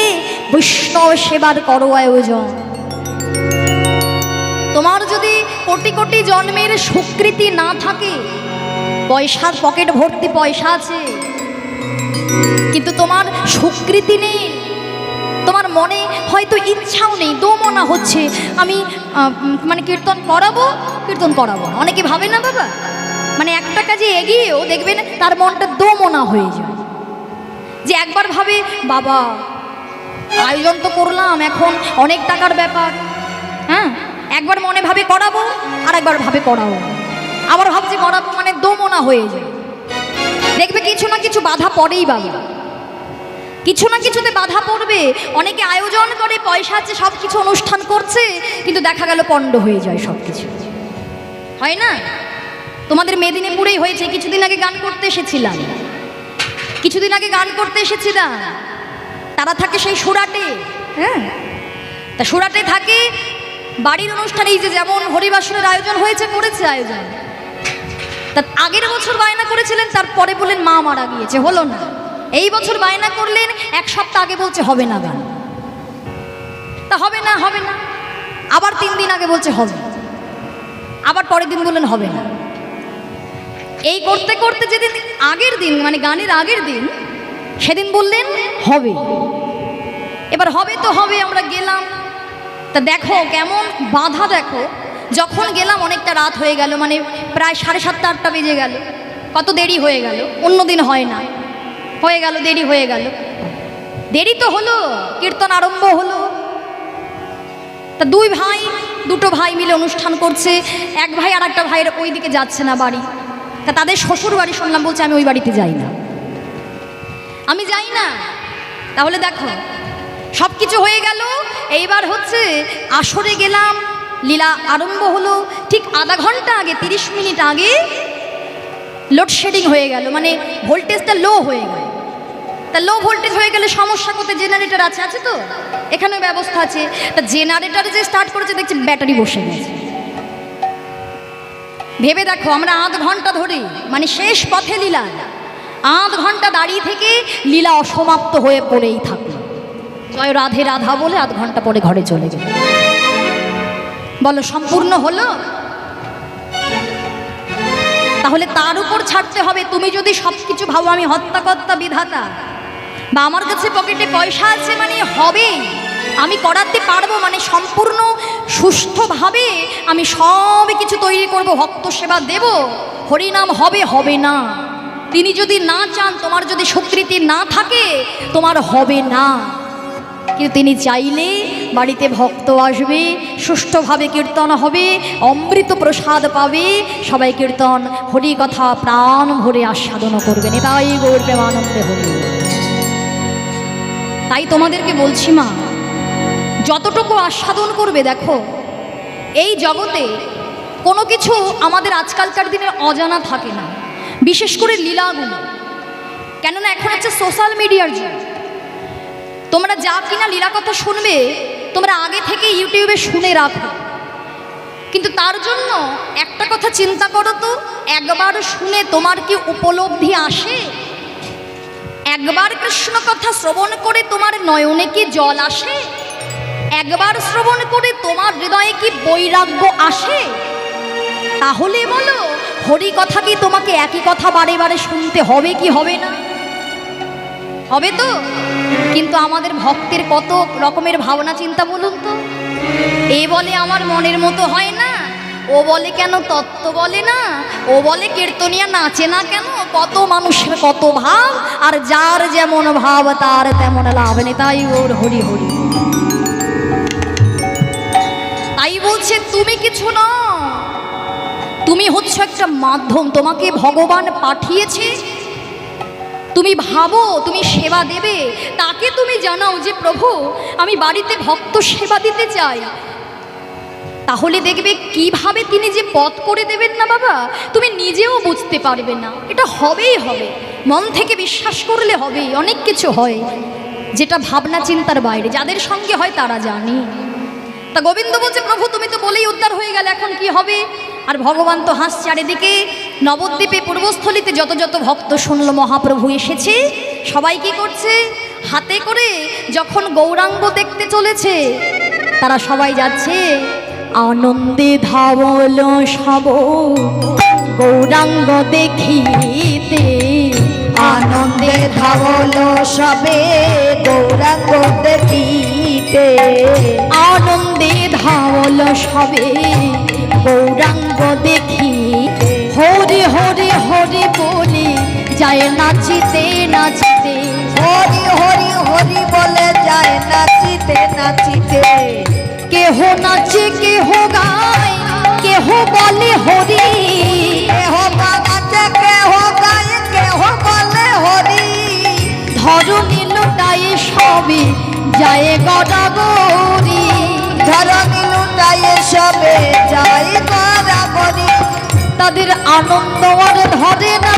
S1: বৈষ্ণব সেবার করো আয়োজন। তোমার যদি কোটি কোটি জন্মের স্বীকৃতি না থাকে, পয়সার পকেট ভর্তি পয়সা আছে, কিন্তু তোমার স্বীকৃতি নেই, তোমার মনে হয়তো ইচ্ছাও নেই, দোমনা হচ্ছে আমি মানে কীর্তন করাবো না। অনেকে ভাবে না বাবা, মানে একটা কাজে এগিয়েও দেখবেন তার মনটা দোমনা হয়ে যায়, যে একবার ভাবে বাবা আয়োজন তো করলাম, এখন অনেক টাকার ব্যাপার, হ্যাঁ, একবার মনে ভাবে করাবো, আর একবার ভাবে করাবো, আবার ভাবছে করাবো, মানে দোমনা হয়ে যায়। দেখবে কিছু না কিছু বাধা পড়েই বাবা, কিছু না কিছুতে বাধা পড়বে। অনেকে আয়োজন করে, পয়সা আছে, সব কিছু অনুষ্ঠান করছে, কিন্তু দেখা গেল পণ্ড হয়ে যায় সব কিছু, হয় না? তোমাদের মেদিনীপুরেই হয়েছে। কিছুদিন আগে গান করতে এসেছিলাম, তারা থাকে সেই সুরাটে, হ্যাঁ, তা সুরাটে থাকে, বাড়ির অনুষ্ঠানে এই যে যেমন হরিবাসনের আয়োজন হয়েছে, করেছে আয়োজন, তা আগের বছর বায়না করেছিলেন, তারপরে বললেন মা মারা গিয়েছে, হলো না। এই বছর বায়না করলেন, এক সপ্তাহ আগে বলছে হবে না গান, তা হবে না হবে না, আবার 3 দিন আগে বলছে হবে, আবার পরের দিন বললেন হবে না। এই করতে করতে যেদিন আগের দিন মানে গানের আগের দিন, সেদিন বললেন হবে। এবার হবে তো হবে, আমরা গেলাম। তা দেখো কেমন বাধা, দেখো যখন গেলাম অনেকটা রাত হয়ে গেল, মানে প্রায় 7:30 8টা বেজে গেল, কত দেরি হয়ে গেল, অন্য দিন হয় না, হয়ে গেল দেরি হয়ে গেল। দেরি তো হলো, কীর্তন আরম্ভ হলো। তা দুটো ভাই মিলে অনুষ্ঠান করছে, এক ভাই আর একটা ভাইয়ের ওই দিকে যাচ্ছে না বাড়ি, তা তাদের শ্বশুর বাড়ি শুনলাম, বলছে আমি ওই বাড়িতে যাই না, আমি যাই না। তাহলে দেখো সব কিছু হয়ে গেল। এইবার হচ্ছে আসরে গেলাম, লীলা আরম্ভ হলো, ঠিক আধা ঘন্টা আগে 30 মিনিট আগে লোডশেডিং হয়ে গেল, মানে ভোল্টেজটা লো হয়ে গেল। তা লো ভোল্টেজ হয়ে গেলে সমস্যা করতে, জেনারেটর আছে তো এখানে ব্যবস্থা আছে, তা জেনারেটর যে স্টার্ট করেছে দেখছি ব্যাটারি বসে গেছে। ভেবে দেখো, আমরা আধ ঘন্টা ধরে মানে শেষ পথে লীলা, আধ ঘন্টা দাঁড়িয়ে থেকে লীলা অসমাপ্ত হয়ে পড়েই থাকলো। জয় রাধে রাধা বলে আধ ঘন্টা পরে ঘরে চলে গেল। বলো সম্পূর্ণ হলো? তাহলে তার উপর ছাড়তে হবে। তুমি যদি সব কিছু ভাবো আমি হত্যাকর্তা বিধাতা, বা আমার কাছে পকেটে পয়সা আছে মানে হবে, আমি করাতে পারবো, মানে সম্পূর্ণ সুষ্ঠুভাবে আমি সব কিছু তৈরি করব, ভক্ত সেবা দেব, হরিনাম হবে, হবে না। তিনি যদি না চান, তোমার যদি স্বীকৃতি না থাকে, তোমার হবে না। কিন্তু তিনি চাইলে বাড়িতে ভক্ত আসবে, সুষ্ঠুভাবে কীর্তন হবে, অমৃত প্রসাদ পাবে, সবাই কীর্তন হরি কথা প্রাণ ভরে আস্বাদন করবেন। এটাই গৌর প্রেমানন্দে হরি। তাই তোমাদেরকে বলছি মা, যতটুকু আস্বাদন করবে, দেখো এই জগতে কোনো কিছু আমাদের আজকালকার দিনে অজানা থাকে না, বিশেষ করে লীলাগুলো। কেননা এখন হচ্ছে সোশ্যাল মিডিয়ার যুগ। তোমরা যা কিনা লীলা কথা শুনবে, তোমরা আগে থেকে ইউটিউবে শুনে রাখো, কিন্তু তার জন্য একটা কথা চিন্তা করো তো, একবার শুনে তোমার কি উপলব্ধি আসে? একবার কৃষ্ণ কথা শ্রবণ করে তোমার নয়নে কি জল আসে? একবার শ্রবণ করে তোমার হৃদয়ে কি বৈরাগ্য আসে? তাহলে বলো, হরি কথা কি তোমাকে একই কথা বারে বারে শুনতে হবে কি হবে না? হবে তো। কিন্তু আমাদের ভক্তের কত রকমের ভাবনা চিন্তা বলুন তো। এ বলে আমার মনের মতো হয় না, ও বলে কেন তত্ত্ব বলে না, ও বলে কীর্তনিয়া নাচে না কেন, কত মানুষের কত ভাব, আর যার যেমন ভাব তার তেমন লাভ নেই। তাই ওর হরি হরি। তাই বলছে তুমি কিছু না, তুমি হচ্ছে একটা মাধ্যম, তোমাকে ভগবান পাঠিয়েছে। তুমি ভাবো তুমি সেবা দেবে, তাকে তুমি জানাও যে প্রভু আমি বাড়িতে ভক্ত সেবা দিতে চাই, তাহলে দেখবে কিভাবে তিনি যে পথ করে দেবেন না বাবা, তুমি নিজেও বুঝতে পারবে না। এটা হবেই হবে, মন থেকে বিশ্বাস করলে হবে। অনেক কিছু হয় যেটা ভাবনা চিন্তার বাইরে, যাদের সঙ্গে হয় তারা জানে। তা গোবিন্দ বলছে প্রভু তুমি তো বলেই উদ্ধার হয়ে গেলে, এখন কি হবে? আর ভগবান তো হাসছে। চারিদিকে নবদ্বীপে পূর্বস্থলিতে যত যত ভক্ত শুনলো মহাপ্রভু এসেছে, সবাই কি করছে? হাতে করে যখন গৌরাঙ্গ দেখতে চলেছে, তারা সবাই যাচ্ছে আনন্দে ধাবল সব গৌরাঙ্গ দেখিতে,
S2: আনন্দে ধাবল সবে গৌরাঙ্গ দেখিতে,
S1: আনন্দে ধাবল সবে গৌরাঙ্গ দেখিতে, হরি হরি হরি বলে যায় নাচিতে নাচিতে,
S2: হরি হরি হরি বলে যায় নাচিতে নাচিতে,
S1: কেহ নাচে কেহ গায় কেহ বলে হরি,
S2: কেহ নাচে কেহ গায় কেহ বলে হরি,
S1: ধরণী লুটায় সবে যায় গড়াগড়ি,
S2: ধরণী লুটায় সবে যায় গড়াগড়ি,
S1: তাদের আনন্দ আর ধরে না,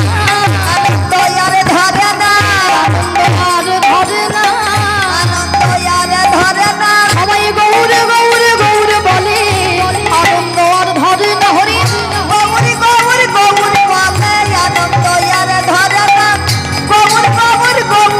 S2: আনন্দ আর ধরে না,
S1: আর ধরে না,
S2: আনন্দ আর ধরে না,
S1: সবাই গৌরে গৌরে গৌরে বলে, আনন্দ আর ধরে না, হরি
S2: গৌরি গৌরি গৌরি বলে, আনন্দ আর ধরে না, গৌর গৌর গৌর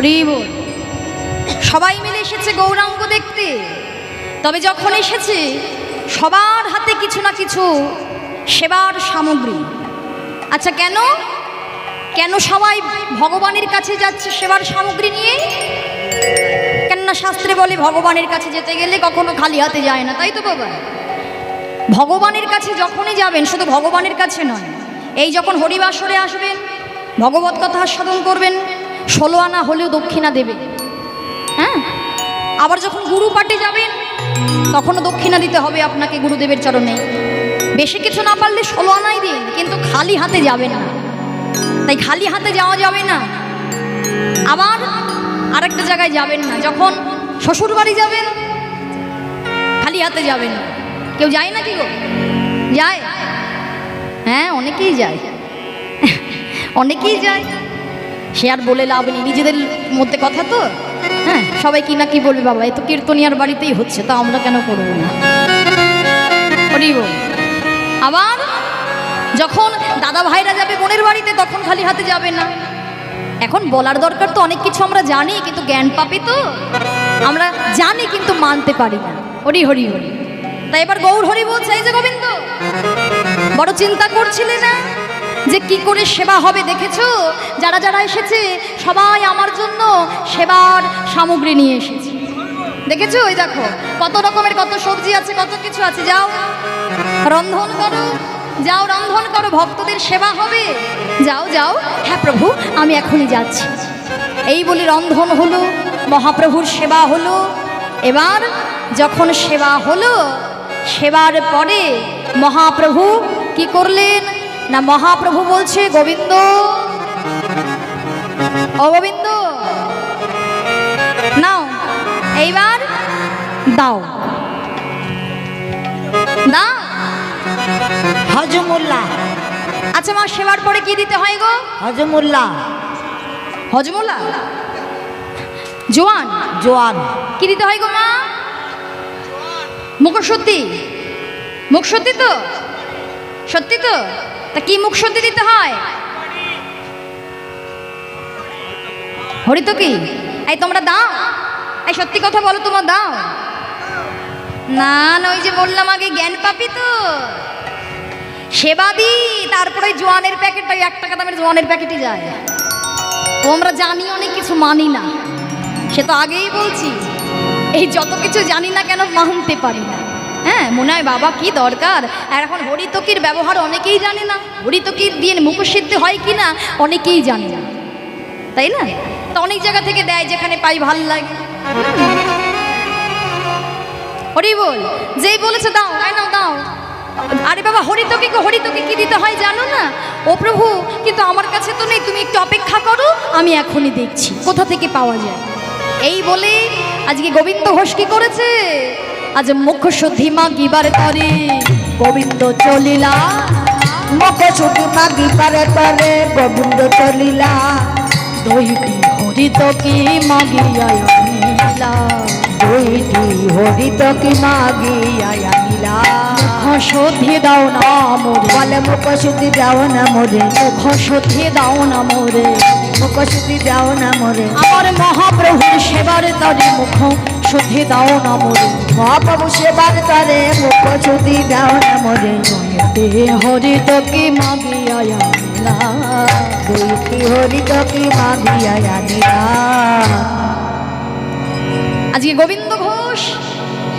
S1: হরি বল। সবাই মিলে এসেছে গৌরাঙ্গ দেখতে, তবে যখন এসেছে সবার হাতে কিছু না কিছু সেবার সামগ্রী। আচ্ছা কেন কেন সবাই ভগবানের কাছে যাচ্ছে সেবার সামগ্রী নিয়ে? কেননা শাস্ত্রে বলে ভগবানের কাছে যেতে গেলে কখনো খালি হাতে যায় না, তাই তো বাবা? ভগবানের কাছে যখনই যাবেন, শুধু ভগবানের কাছে নয়, এই যখন হরিবাসরে আসবেন, ভগবত কথা আস্বাদন করবেন, 16 আনা হলেও দক্ষিণা দেবে। হ্যাঁ, আবার যখন গুরু পাঠে যাবেন তখনও দক্ষিণা দিতে হবে আপনাকে গুরুদেবের চরণে। বেশি কিছু না পারলে 16 আনাই দিন, কিন্তু খালি হাতে যাবেন না। তাই খালি হাতে যাওয়া যাবে না। আবার আরেকটা জায়গায় যাবেন না, যখন শ্বশুর বাড়ি যাবেন খালি হাতে যাবেন না। কেউ যায় না কি গো? যায়? হ্যাঁ, অনেকেই যায়, অনেকেই যায়। সে আর বলে লাভ নেই, নিজেদের মধ্যে কথা তো। হ্যাঁ, সবাই কি না কি বলবে, বাবা এ তো কীর্তনিয়ার বাড়িতেই হচ্ছে, তা আমরা কেন করবো না? হরি বল। আবার যখন দাদা ভাইরা যাবে বোনের বাড়িতে, তখন খালি হাতে যাবে না। এখন বলার দরকার তো অনেক কিছু আমরা জানি, কিন্তু জ্ঞান পাপি তো আমরা জানি কিন্তু মানতে পারি না। হরি হরি হরি। তাই এবার গৌর হরি বলছে, এই যে গোবিন্দ, বড় চিন্তা করছিলে না যে কি করে সেবা হবে? দেখেছো যারা যারা এসেছে সবাই আমার জন্য সেবার সামগ্রী নিয়ে এসেছে। দেখেছো? ওই দেখো কত রকমের, কত সবজি আছে, কত কিছু আছে। যাও রন্ধন করো, যাও রন্ধন করো, ভক্তদের সেবা হবে। যাও যাও। হ্যাঁ প্রভু, আমি এখনই যাচ্ছি। এই বলি রন্ধন হলো, মহাপ্রভুর সেবা হলো। এবার যখন সেবা হলো, সেবার পরে মহাপ্রভু কি করলেন না, মহাপ্রভু বলছে, গোবিন্দ, ও গোবিন্দ, নাও এইবার দাও দাও।
S2: হজমুল্লাহ।
S1: আচ্ছা মা, সেবার পরে কি দিতে হয় গো?
S2: হজমুল্লাহ।
S1: হজমুল্লা, জোয়ান।
S2: জোয়ান।
S1: কি দিতে হয় গো মা? মুখশুদ্ধি। মুখশুদ্ধি তো? সত্যি তো? তা কি মুখশুদ্ধি দিতে হয়? হরি তো কি? এই তোমরা দাও? এই সত্যি কথা বলো, তোমরা দাও? না না, ওই যে বললাম আগে, জ্ঞান পাপি তো। সেবা দি, তারপরে জোয়ানের প্যাকেট, ওই 1 টাকা দামের জোয়ানের প্যাকেটই যায়। ও আমরা জানি অনেক কিছু, মানি না, সে তো আগেই বলছি। এই যত কিছু জানি না কেন মানতে পারি না। হ্যাঁ, মনে হয় বাবা কি দরকার। আর এখন হরিতকির ব্যবহার অনেকেই জানে না, হরিতকি দিয়ে মুখসিদ্ধি হয় কি না অনেকেই জানে না, তাই না? তো অনেক জায়গা থেকে দেয়, যেখানে পাই ভাল লাগে। হরি বল। যেই বলেছে দাও, তাই নাও দাও। আরে বাবা, হরিতকিকে হরিতকি কি দিতে হয় জানো না? ও প্রভু, কিন্তু আমার কাছে তো নেই, তুমি একটু অপেক্ষা করো, আমি এখনই দেখছি কোথা থেকে পাওয়া যায়। এই বলে আজকে গোবিন্দ ঘোষ কি করেছে? আজ মুখশুদ্ধি মাগিবার তরে গোবিন্দ চলিলা।
S2: মুখশুদ্ধি মাগিবার তরে গোবিন্দ চলিলা।
S1: দুইটি হরিতকি মাগিয়া আনিলা।
S2: দুইটি হরিতকি মাগিয়া আনিলা।
S1: মুখশুদ্ধি দাও না মোরে,
S2: বলে মুখশুদ্ধি দাও না মোরে।
S1: মুখশুদ্ধি দাও না মোরে,
S2: মুখশুদ্ধি দাও না মোরে।
S1: আমার মহাপ্রভুর সেবার তরে মুখ শুদ্ধি দাও না মোরে।
S2: মহাপ্রভু সেবার তরে মুখশুদ্ধি দাও না মোরে।
S1: দুইটি হরিতকি মাগিয়া আনিলা।
S2: দুইটি হরিতকি মাগিয়া আনিলা।
S1: আজকে গোবিন্দ ঘোষ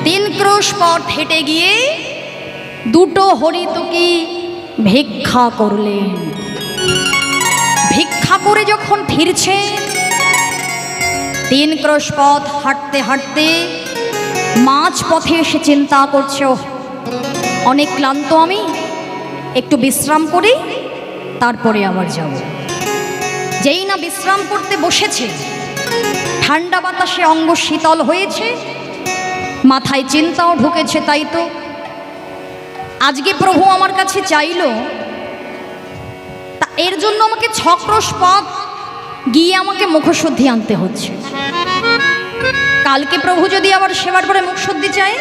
S1: 3 ক্রোশ পথ হেঁটে গিয়ে 2টো হরিতকি ভিক্ষা করলেন। ভিক্ষা করে যখন ফিরছে, 3 ক্রোশ পথ হাঁটতে হাঁটতে মাঝ পথে এসে চিন্তা করছে, অনেক ক্লান্ত আমি, একটু বিশ্রাম করি, তারপরে আবার যাব। যেই না বিশ্রাম করতে বসেছে, ঠান্ডা বাতাসে অঙ্গ শীতল হয়েছে, মাথায় চিন্তাও ঢুকেছে। তাই তো আজকে প্রভু আমার কাছে চাইল, তা এর জন্য আমাকে 6 ক্রোশ পথ গিয়ে আমাকে মুখশুদ্ধি আনতে হচ্ছে। কালকে প্রভু যদি আবার সেবার পরে মুখশুদ্ধি চাই,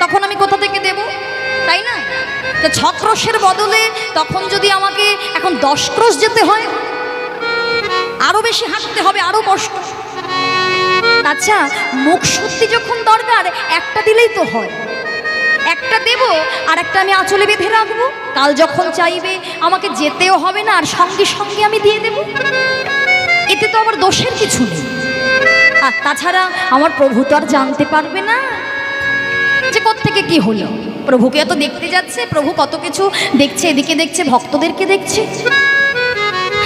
S1: তখন আমি কোথা থেকে দেব, তাই না? তো 6 ক্রোশের বদলে তখন যদি আমাকে এখন 10 ক্রোশ যেতে হয়, আরো বেশি হাঁটতে হবে, আরো কষ্ট। আচ্ছা, মুখ সত্যি যখন দরকার একটা দিলেই তো হয়। একটা দেব আর একটা আমি আঁচলে বেঁধে রাখবো, কাল যখন চাইবে আমাকে যেতেও হবে না, আর সঙ্গে সঙ্গে আমি দিয়ে দেব। এতে তো আমার দোষের কিছু নেই। আর তাছাড়া আমার প্রভু তো আর জানতে পারবে না যে কোত্থেকে কি হলো। প্রভুকে এত দেখতে যাচ্ছে, প্রভু কত কিছু দেখছে, এদিকে দেখছে, ভক্তদেরকে দেখছে।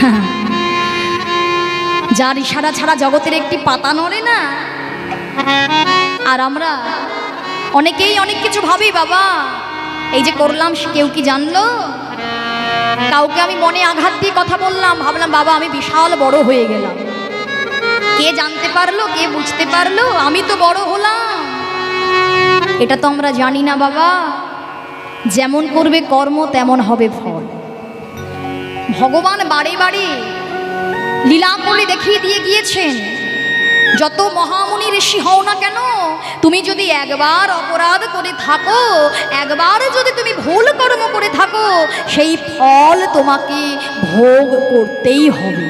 S1: হ্যাঁ, যার ইশারা ছাড়া জগতের একটি পাতা নড়ে না। আর আমরা অনেকেই অনেক কিছু ভাবি, বাবা এই যে করলাম কেউ কি জানলো? কাউকে আমি মনে আঘাত দিয়ে কথা বললাম, ভাবলাম বাবা আমি বিশাল বড় হয়ে গেলাম। কে জানতে পারলো, কে বুঝতে পারলো, আমি তো বড় হলাম। এটা তো আমরা জানি না বাবা। যেমন করবে কর্ম তেমন হবে ফল। ভগবান বারে বারে লীলা করে দেখিয়ে দিয়ে গিয়েছেন, যত মহামুনি ঋষি হও না কেন, তুমি যদি একবার অপরাধ করে থাকো, একবার যদি তুমি ভুল কর্ম করে থাকো, সেই ফল তোমাকে ভোগ করতেই হবে।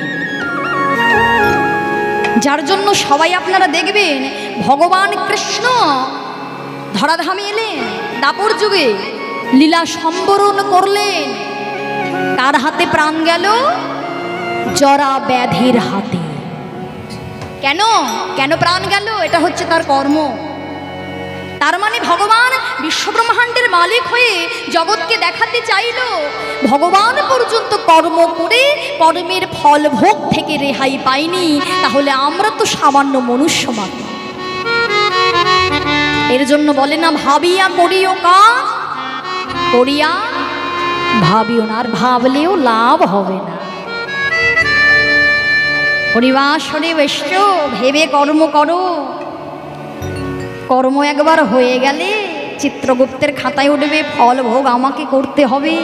S1: যার জন্য সবাই আপনারা দেখবেন ভগবান কৃষ্ণ ধরাধামে এলেন, দাপর যুগে লীলা সম্বরণ করলেন। কার হাতে প্রাণ গেল? জরা ব্যাধির হাতে। কেন কেন প্রাণ গেল? এটা হচ্ছে তার কর্ম। তার মানে ভগবান বিশ্বব্রহ্মাণ্ডের মালিক হয়ে জগৎকে দেখাতে চাইল ভগবান পর্যন্ত কর্ম করে কর্মের ফল ভোগ থেকে রেহাই পাইনি, তাহলে আমরা তো সামান্য মনুষ্য মাত্র। এর জন্য বলে না, ভাবিয়া করিও কাজ, করিয়া ভাবিও না। আর ভাবলেও লাভ হবে না। হরিবাস হরিবেশ, ভেবে কর্ম করো। কর্ম একবার হয়ে গেলে চিত্রগুপ্তের খাতায় উঠবে, ফল ভোগ আমাকে করতে হবে,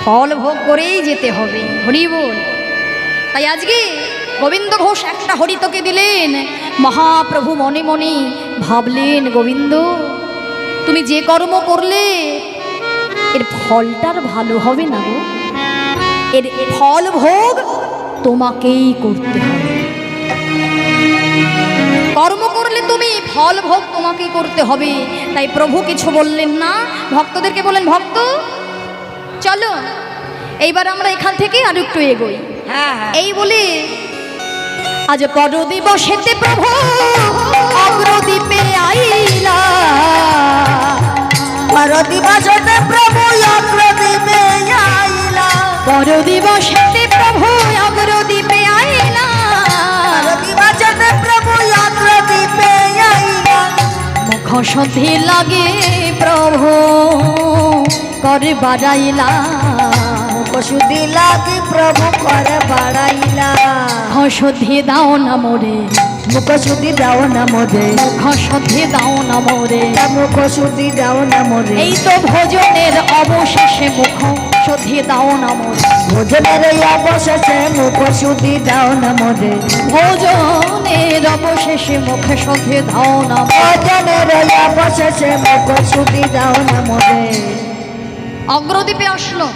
S1: ফল ভোগ করেই যেতে হবে। হরি বল। তাই আজকে গোবিন্দ ঘোষ একটা হরিতকে দিলেন। মহাপ্রভু মনে মনে ভাবলেন, গোবিন্দ তুমি যে কর্ম করলে এর ফলটার ভালো হবে না গো, এর ফল ভোগ তোমাকেই করতে হবে। কর্ম করলে তুমি, ফল ভোগ তোমাকেই করতে হবে। তাই প্রভু কিছু বললেন না, ভক্তদেরকে বললেন, ভক্ত চলো এইবার আমরা এখান থেকে আর একটু এগোই। এই বলে আজ পর দিবসেতে প্রভু অগ্রদ্বীপে আইলা,
S2: পর দিবসেতে প্রভু অগ্রদ্বীপে আইলা,
S1: পর দিবসেতে প্রভু অগ্রদ্বীপে আইলা,
S2: পর দিবসেতে প্রভু অগ্রদ্বীপে আইলা।
S1: মুখ সন্ধি লাগে প্রভু করে বাড়াইলা,
S2: কসুদি লাগি প্রভু করে বাড়াইলা।
S1: সন্ধি দাও না মোরে,
S2: মুখ শুদ্ধি দাও না মোরে,
S1: মুখ সন্ধি দাও না মোরে,
S2: মুখ শুদ্ধি দাও না মোরে।
S1: এই তো ভোজনের অবশেষে মুখ সন্ধি দাও না মোরে,
S2: ভোজনের এই অবশেষে মুখ শুদ্ধি দাও না মোরে,
S1: ভোজনের অবশেষে মুখ সন্ধি দাও না মোরে।
S2: ভোজনের এই অবশেষে মুখ শুদ্ধি দাও না মোরে।
S1: অগ্রদ্বীপে আসলো,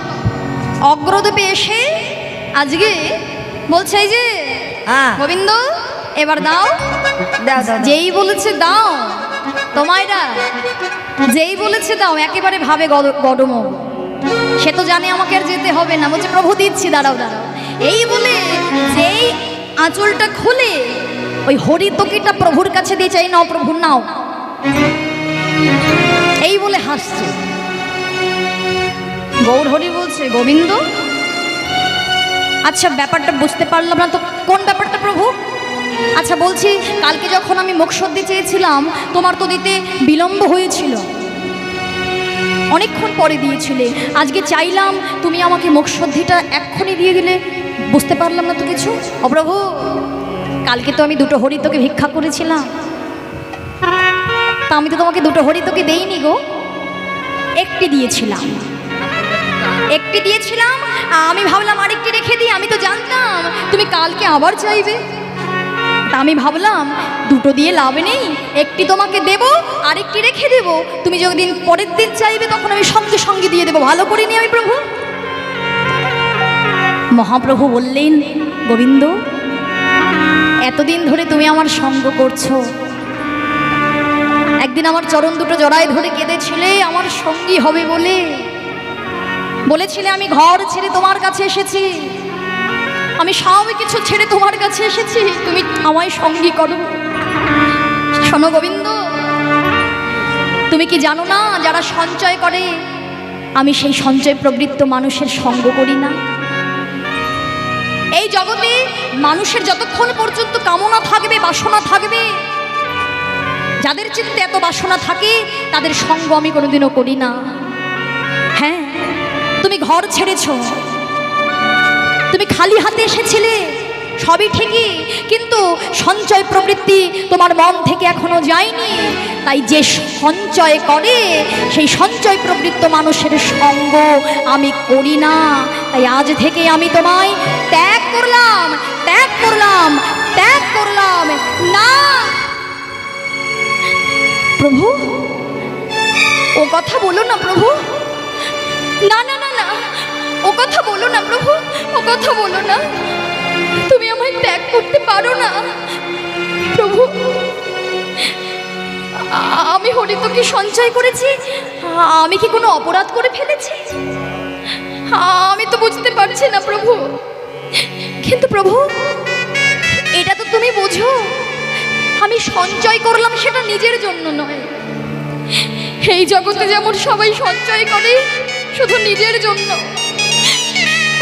S1: অগ্রদ্বীপে এসে আজকে বলছে, এই যে গোবিন্দ এবার দাও।
S2: দাও দাও।
S1: যেই বলেছে দাও, তোমায়রা যেই বলেছে দাও, একেবারে ভাবে গডমগ। সে তো জানে আমাকে আর যেতে হবে না, বলছে প্রভু দিচ্ছি, দাঁড়াও দাঁড়াও। এই বলে যেই আঁচলটা খুলে ওই হরিতকিটা প্রভুর কাছে দিয়ে চাই, নাও প্রভু নাও, এই বলে হাসছে। গৌর হরি বলছে, গোবিন্দ আচ্ছা ব্যাপারটা বুঝতে পারলাম না তো, কোন ব্যাপারটা প্রভু? আচ্ছা বলছি, কালকে যখন আমি মোক্ষদি চেয়েছিলাম তোমার তো দিতে বিলম্ব হয়েছিল, অনেকক্ষণ পরে দিয়েছিলে। আজকে চাইলাম তুমি আমাকে মোক্ষদিটা এক্ষুনি দিয়ে দিলে, বুঝতে পারলাম না তো কিছু। ও প্রভু, কালকে তো আমি দুটো হরিতকে ভিক্ষা করেছিলাম, তা আমি তো তোমাকে দুটো হরিতকে দেইনি গো, একটি দিয়েছিলাম, একটি দিয়েছিলাম। আমি ভাবলাম আরেকটি রেখে দিই, আমি তো জানতাম তুমি কালকে আবার চাইবে, তা আমি ভাবলাম দুটো দিয়ে লাভ নেই, একটি তোমাকে দেব, আরেকটি রেখে দেব, তুমি যদি পরের দিন চাইবে তখন আমি সঙ্গে সঙ্গে দিয়ে দেবো, ভালো করে নি আমি প্রভু। মহাপ্রভু বললেন, গোবিন্দ এতদিন ধরে তুমি আমার সঙ্গ করছো, একদিন আমার চরণ দুটো জড়ায় ধরে কেঁদেছিলে আমার সঙ্গী হবে বলে, বলেছিলে আমি ঘর ছেড়ে তোমার কাছে এসেছি, আমি সব কিছু ছেড়ে তোমার কাছে এসেছি, তুমি আমায় সঙ্গী করো। শোনো গোবিন্দ, তুমি কি জানো না যারা সঞ্চয় করে আমি সেই সঞ্চয় প্রবৃত্ত মানুষের সঙ্গ করি না। এই জগতে মানুষের যতক্ষণ পর্যন্ত কামনা থাকবে, বাসনা থাকবে, যাদের চিত্তে এত বাসনা থাকে তাদের সঙ্গ আমি কোনোদিনও করি না। হ্যাঁ, তুমি ঘর ছেড়েছ, তুমি খালি হাতে এসেছিলে, সবই ঠিকই, কিন্তু সঞ্চয় প্রবৃত্তি তোমার মন থেকে এখনো যায়নি। তাই যে সঞ্চয় করে সেই সঞ্চয় প্রবৃত্ত মানুষের সঙ্গ আমি করি না। তাই আজ থেকে আমি তোমায় ত্যাগ করলাম, ত্যাগ করলাম, ত্যাগ করলাম। না প্রভু, ও কথা বলো না প্রভু, না না না না, ও কথা বলো না প্রভু, ও কথা বলো না, তুমি আমায় ত্যাগ করতে পারো না প্রভু। আমি হরিতকে সঞ্চয় করেছি, আমি কি কোনো অপরাধ করে ফেলেছি? আমি তো বুঝতে পারছি না প্রভু। কিন্তু প্রভু, এটা তো তুমি বোঝো, আমি সঞ্চয় করলাম সেটা নিজের জন্য নয়। এই জগতে যেমন সবাই সঞ্চয় করে শুধু নিজের জন্য,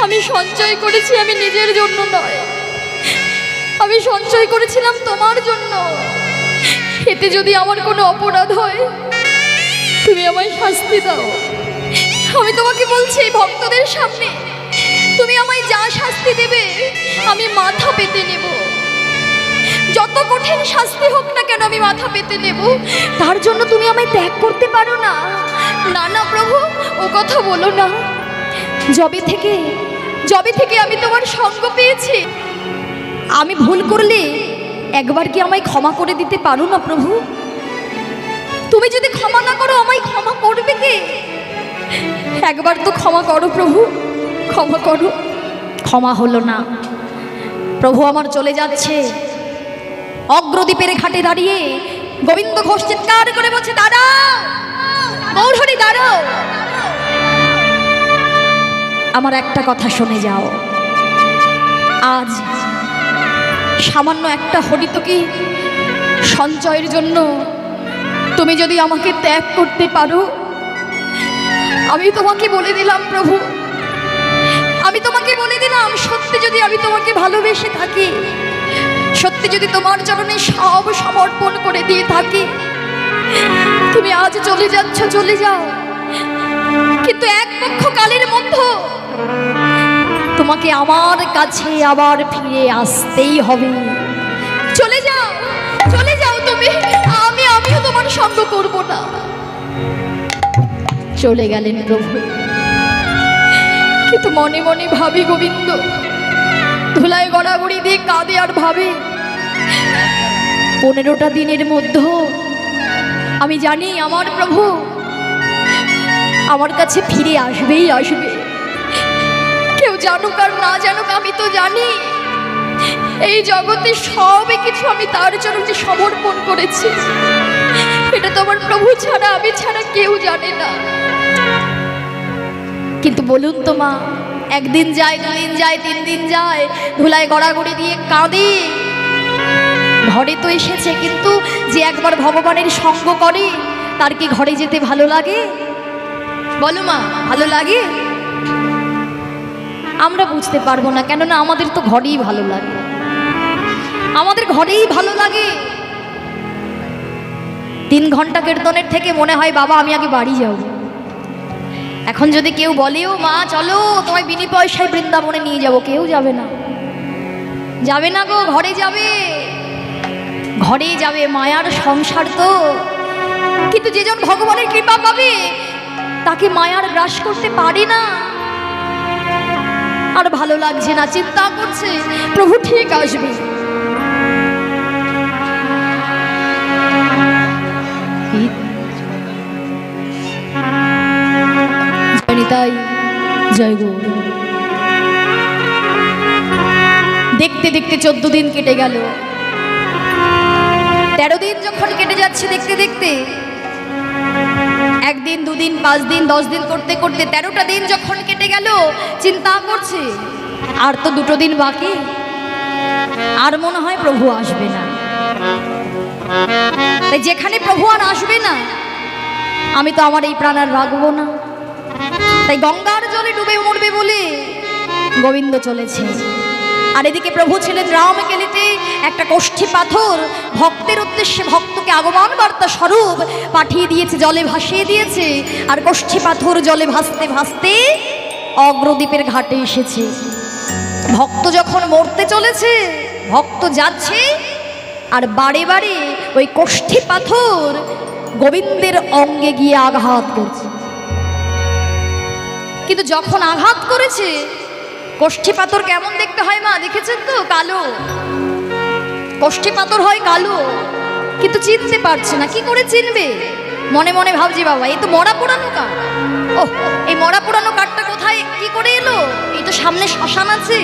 S1: আমি সঞ্চয় করেছি আমি নিজের জন্য নয়, আমি সঞ্চয় করেছিলাম তোমার জন্য। এতে যদি আমার কোনো অপরাধ হয় তুমি আমায় শাস্তি দাও। আমি তোমাকে বলছি এই ভক্তদের সামনে, তুমি আমায় যা শাস্তি দেবে আমি মাথা পেতে নেব, যত কঠিন শাস্তি হোক না কেন আমি মাথা পেতে নেব। তার জন্য তুমি আমায় ত্যাগ করতে পারো না। না না প্রভু, ও কথা বলো না। যবে থেকে আমি তোমার সঙ্গ পেয়েছি, আমি ভুল করলে একবার কি আমায় ক্ষমা করে দিতে পারো না প্রভু? তুমি যদি ক্ষমা না করো আমায় ক্ষমা করবে কে? একবার তো ক্ষমা করো প্রভু, ক্ষমা করো। ক্ষমা হলো না, প্রভু আমার চলে যাচ্ছে। অগ্রদ্বীপের ঘাটে দাঁড়িয়ে গোবিন্দ ঘোষ চিৎকার করে বলছে, দাঁড়াও গৌরহরি, দাঁড়াও। আমার একটা কথা শুনে যাও, আজ সামান্য একটা হরিতকি সঞ্চয়ের জন্য তুমি যদি আমাকে ত্যাগ করতে পারো, আমি তোমাকে বলে দিলাম প্রভু, আমি তোমাকে বলে দিলাম, সত্যি যদি আমি তোমাকে ভালোবেসে থাকি, সত্যি যদি তোমার চরণে সব সমর্পণ করে দিয়ে থাকি, তুমি আজ চলে যাচ্ছ, চলে যাও, কিন্তু এক পক্ষ কালের মধ্যে তোমাকে আমার কাছে আবার ফিরে আসতেই হবে। চলে যাও, চলে যাও তুমি, আমিও তোমার সঙ্গ করব না। চলে গেলেন প্রভু, কিন্তু মনে মনে ভাবি গোবিন্দ, ধুলায় গড়াগড়ি দিয়ে কাঁদে আর ভাবে 15টা দিনের মধ্যে আমি জানি আমার প্রভু আমার কাছে ফিরে আসবেই আসবে। কেউ জানুক আর না জানুক, আমি তো জানি এই জগতে সবই কিছু আমি তার জন্য যে সমর্পণ করেছি, এটা তো আমার প্রভু ছাড়া, আমি ছাড়া কেউ জানে না। কিন্তু বলুন তো মা, একদিন যায়, 2 দিন যায়, 3 দিন যায়, ধুলায় গড়াগড়ি দিয়ে কাঁদে, ঘরে তো এসেছে, কিন্তু যে একবার ভগবানের সঙ্গ করে তার কি ঘরে যেতে ভালো লাগে? বলো মা, ভালো লাগে? আমরা বুঝতে পারবো না, কেননা আমাদের তো ঘরেই ভালো লাগে, আমাদের ঘরেই ভালো লাগে। 3 ঘন্টা কীর্তনের থেকে মনে হয় বাবা আমি আগে বাড়ি যাব। এখন যদি কেউ বলেও মা চলো তোমায় বিনি পয়সায় বৃন্দাবনে নিয়ে যাব, কেউ যাবে না, যাবে না গো, ঘরে যাবে, ঘরে যাবে, মায়ার সংসার তো। কিন্তু যেজন ভগবানের কৃপা পাবে তাকে মায়ার গ্রাস করতে পারে না। আর ভালো লাগছে না, চিন্তা করছে প্রভু ঠিক আসবে। জয় গৌর। দেখতে দেখতে 14 দিন কেটে গেল। 13 দিন যখন কেটে যাচ্ছে দেখতে দেখতে, 1 দিন 2 দিন 5 দিন 10 দিন করতে করতে 13টা দিন যখন কেটে গেল, চিন্তা করছে আর তো 2 দিন বাকি, আর মনে হয় প্রভু আসবে না। তাই যেখানে প্রভু আর আসবে না, আমি তো আমার এই প্রাণ আর রাখবো না। তাই গঙ্গার জলে ডুবে মরবে বলে গোবিন্দ চলেছে। আর এদিকে প্রভু ছিলেন রামকেলিতে, একটা কোষ্ঠী পাথর ভক্তের উদ্দেশ্যে, ভক্তকে আগমন বার্তা স্বরূপ পাঠিয়ে দিয়েছে, জলে ভাসিয়ে দিয়েছে। আর কোষ্ঠী পাথর জলে ভাসতে ভাসতে অগ্রদ্বীপের ঘাটে এসেছে। ভক্ত যখন মরতে চলেছে, ভক্ত যাচ্ছে, আর বারে বারে ওই কোষ্ঠী পাথর গোবিন্দের অঙ্গে গিয়ে আঘাত করছে। কিন্তু যখন আঘাত করেছে, কোষ্ঠী পাথর কেমন দেখতে হয় মা, দেখেছেন তো? কালো কোষ্ঠী পাথর হয়, কালো, কিন্তু চিনতে পারছে না। কি করে চিনবে? মনে মনে ভাবছি, বাবা এই তো মরা পোড়ানো কাঠ। ও, এই মরা পোড়ানো কাঠটা কোথায় কি করে এলো? এই তো সামনে শ্মশান আছে,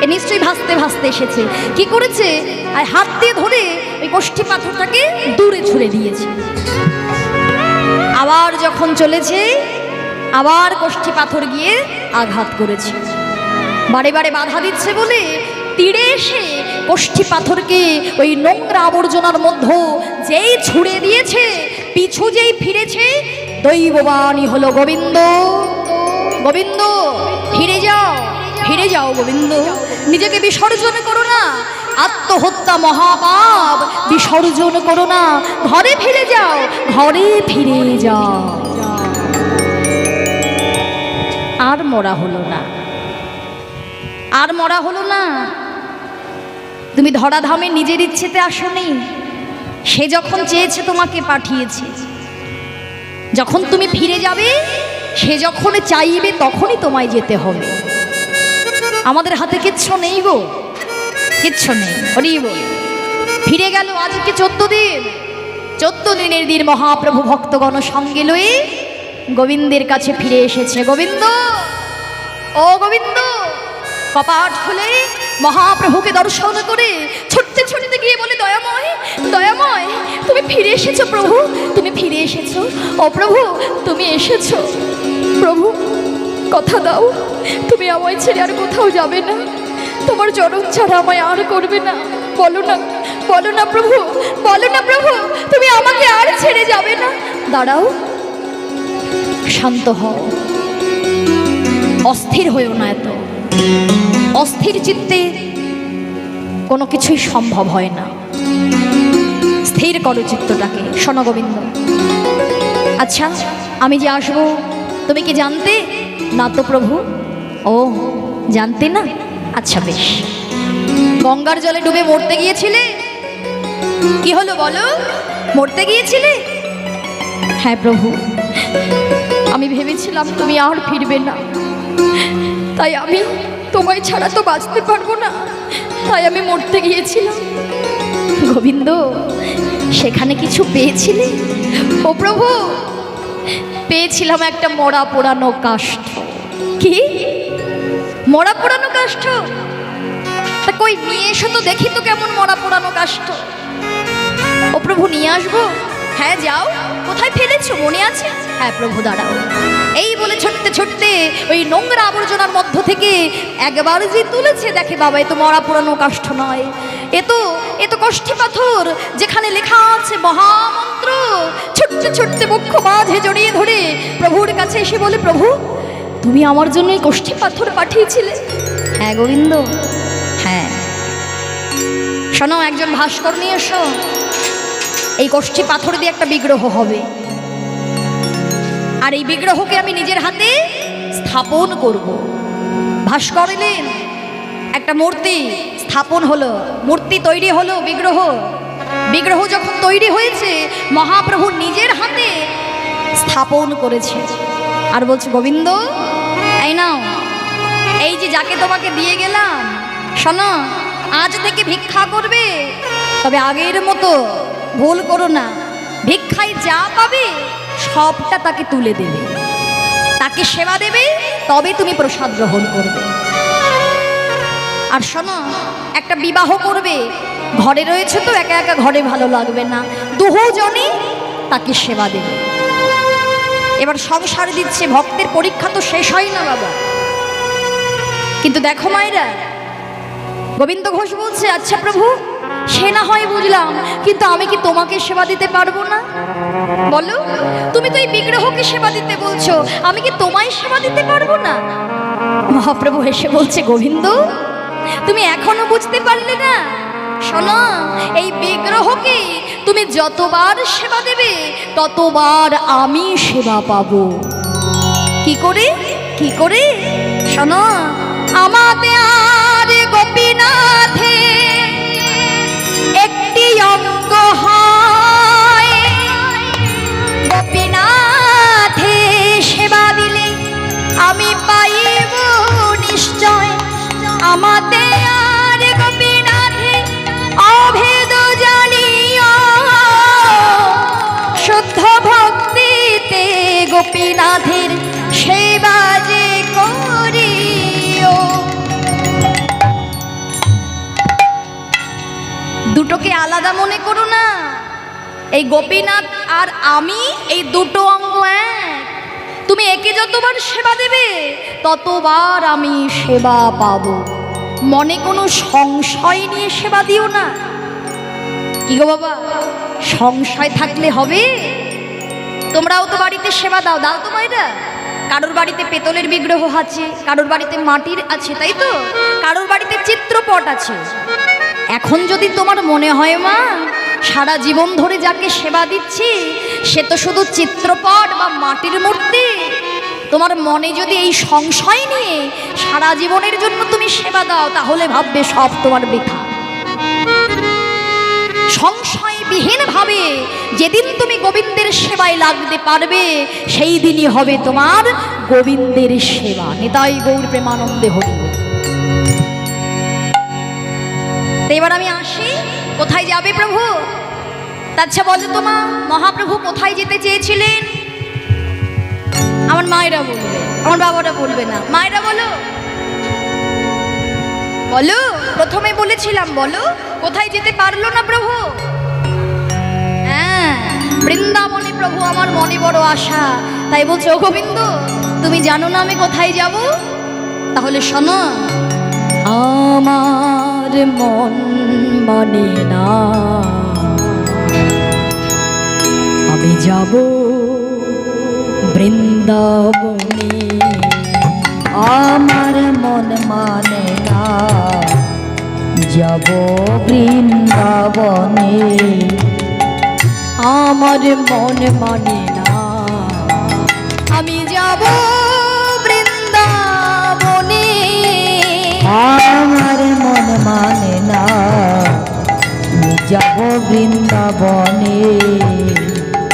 S1: এ নিশ্চয়ই ভাসতে ভাসতে এসেছে। কি করেছে? আর হাত দিয়ে ধরে ওই কোষ্ঠী পাথরটাকে দূরে ছুড়ে দিয়েছে। আবার যখন চলেছে, আবার কোষ্ঠী পাথর গিয়ে আঘাত করেছে। বারে বারে বাধা দিচ্ছে বলে তীরে এসে কোষ্ঠী পাথরকে ওই নোংরা আবর্জনার মধ্যে যেই ছুড়ে দিয়েছে, পিছু যেই ফিরেছে, দৈববাণী হলো, গোবিন্দ গোবিন্দ ফিরে যাও, ফিরে যাও গোবিন্দ, নিজেকে বিসর্জন করো না, আত্মহত্যা মহাপাপ, বিসর্জন করো না, ঘরে ফিরে যাও, ঘরে ফিরে যাও। আর মরা হলো না, আর মরা হলো না। তুমি ধরাধামে নিজের ইচ্ছেতে আসোনি, সে যখন চেয়েছে তোমাকে পাঠিয়েছে। যখন তুমি ফিরে যাবে, সে যখন চাইবে তখনই তোমায় যেতে হবে। আমাদের হাতে কিচ্ছু নেই গো, কিচ্ছু নেই। হরি বল। ফিরে গেল আজকে 14 দিন। 14 দিনের দিন মহাপ্রভু ভক্তগণ সঙ্গে লয়ে গোবিন্দের কাছে ফিরে এসেছে। গোবিন্দ, ও গোবিন্দ, কপাট খুলে মহাপ্রভুকে দর্শন করে ছুটতে ছুটতে গিয়ে বলে, দয়াময় দয়াময়, তুমি ফিরে এসেছো প্রভু, তুমি ফিরে এসেছো। ও প্রভু, তুমি এসেছো। প্রভু, কথা দাও, তুমি আমায় ছেড়ে আর কোথাও যাবে না, তোমার চরণ ছাড়া আমায় আর করবে না। বলো না, বলো না প্রভু, বলো না প্রভু, তুমি আমাকে আর ছেড়ে যাবে না। দাঁড়াও, শান্ত হও, অস্থির হয়েও না। এত অস্থির চিত্তে কোনো কিছুই সম্ভব হয় না। স্থির করো চিত্তটাকে। শোনো গোবিন্দ, আচ্ছা আমি যে আসবো তুমি কি জানতে? না তো প্রভু। ও, জানতে না? আচ্ছা বেশ। গঙ্গার জলে ডুবে মরতে গিয়েছিলে, কি হলো বলো? মরতে গিয়েছিলে? হ্যাঁ প্রভু, আমি ভেবেছিলাম তুমি আর ফিরবে না, তাই আমি তোমায় ছাড়া তো বাঁচতে পারবো না, তাই আমি মরতে গিয়েছিলাম। গোবিন্দ, সেখানে কিছু পেয়েছিলে? ও প্রভু, পেয়েছিলাম একটা মরা পোড়ানো কাষ্ঠ। কি মরা পোড়ানো কাষ্ঠ? তা কই নিয়ে এসো তো দেখি তো কেমন মরা পোড়ানো কাষ্ঠ। ও প্রভু, নিয়ে আসবো? হ্যাঁ যাও। কোথায় ফেলেছো মনে আছে? হ্যাঁ প্রভু, দাঁড়াও। এই বলে ছুটতে ছুটতে ওই নোংরা আবর্জনার মধ্য থেকে একবার যে তুলেছে, দেখে বাবা এ তো মরা পোড়ানো কাষ্ঠ নয়, এ তো কোষ্ঠী পাথর, যেখানে লেখা আছে মহামন্ত্র। ছুটতে ছুটতে বক্ষ মাঝে জড়িয়ে ধরে প্রভুর কাছে এসে বলে, প্রভু তুমি আমার জন্য এই কোষ্ঠী পাথর পাঠিয়েছিলে? হ্যাঁ গোবিন্দ, হ্যাঁ। শোনো, একজন ভাস্কর নিয়ে এসো, এই কোষ্ঠী পাথর দিয়ে একটা বিগ্রহ হবে, আর এই বিগ্রহকে আমি নিজের হাতে স্থাপন করব। ভাস্কর এলেন, একটা মূর্তি স্থাপন হলো, মূর্তি তৈরি হলো, বিগ্রহ যখন তৈরি হয়েছে, মহাপ্রভু নিজের হাতে স্থাপন করেছে। আর বলছে, গোবিন্দ এই নাও, এই যে যাকে তোমাকে দিয়ে গেলাম, শোনো আজ থেকে ভিক্ষা করবে, তবে আগের মতো ভুল করো না। ভিক্ষায় যা পাবে সবটা তাকে তুলে দেবে, তাকে সেবা দেবে, তবে তুমি প্রসাদ গ্রহণ করবে। আর শোনো, একটা বিবাহ করবে, ঘরে রয়েছে তো একা একা ঘরে ভালো লাগবে না, দুজনই তাকে সেবা দেবে। এবার সংসার দিচ্ছে, ভক্তের পরীক্ষা তো শেষ হয় না বাবা। কিন্তু দেখো মায়েরা, গোবিন্দ ঘোষ বলছে, আচ্ছা প্রভু সে না হয় বুঝলাম, কিন্তু আমি কি তোমাকে সেবা দিতে পারবো না? বলো, তুমি তো এই বিগ্রহকে সেবা দিতে বলছো, আমি কি তোমায় সেবা দিতে পারবো না? মহাপ্রভু হেসে বলছে, গোবিন্দ তুমি এখনো বুঝতে পারলে না? শোনো, এই বিগ্রহকে তুমি যতবার সেবা দেবে ততবার আমি সেবা পাবো। কি করে? কি করে? শোনো, আমাদের আর গোপীনাথে একটি অঙ্গ হয়, গোপীনাথে সেবা দিলে আমি পাইব নিশ্চয়। আমাদের আর গোপীনাথে অভেদ জানিও, শুদ্ধ ভক্তিতে গোপীনাথের সেবা যে করিও। দুটোকে আলাদা মনে করো না, এই গোপীনাথ আর আমি এই দুটো অঙ্গ এক। তুমি একে যতবার সেবা দেবে ততবার আমি সেবা পাবো। মনে কোনো সংশয় নিয়ে সেবা দিও না। কি গো বাবা, সংশয় থাকলে হবে? তোমরাও তো বাড়িতে সেবা দাও, দাও তো মায়েরা? কারোর বাড়িতে পেতলের বিগ্রহ আছে, কারোর বাড়িতে মাটির আছে, তাই তো? কারোর বাড়িতে চিত্রপট আছে। এখন যদি তোমার মনে হয় মা সারা জীবন ধরে যাকে সেবা দিচ্ছি সে তো শুধু চিত্রপট বা মাটির মূর্তি, তোমার মনে যদি এই সংশয় নিয়ে সারা জীবনের জন্য তুমি সেবা দাও, তাহলে ভাববে সব তোমার বৃথা। সংশয়বিহীন ভাবে যেদিন তুমি গোবিন্দের সেবায় লাগতে পারবে সেই দিনই হবে তোমার গোবিন্দের সেবা। নিতাই গৌর প্রেমানন্দে হরি। এবার আমি আসি, কোথায় যাবে প্রভু? আচ্ছা বলো তো মা, মহাপ্রভু কোথায় যেতে চেয়েছিলেন? আমার মায়েরা বলবে, আমার বাবারা বলবে না। মায়েরা বলো, বলো, প্রথমে বলেছিলাম, বলো কোথায় যেতে পারলো না প্রভু? হ্যাঁ, বৃন্দাবনে প্রভু আমার মনে বড় আশা, তাই বলছে ও গোবিন্দ তুমি জানো না আমি কোথায় যাব? তাহলে শোনো, আমার মন মানে না আমি যাব বৃন্দাবনে।
S2: আমার মন মানে না যাব বৃন্দাবনে।
S1: আমার মন মানে না আমি যাব বৃন্দাবনে।
S2: আমার মন মানে না যাব বৃন্দাবনে।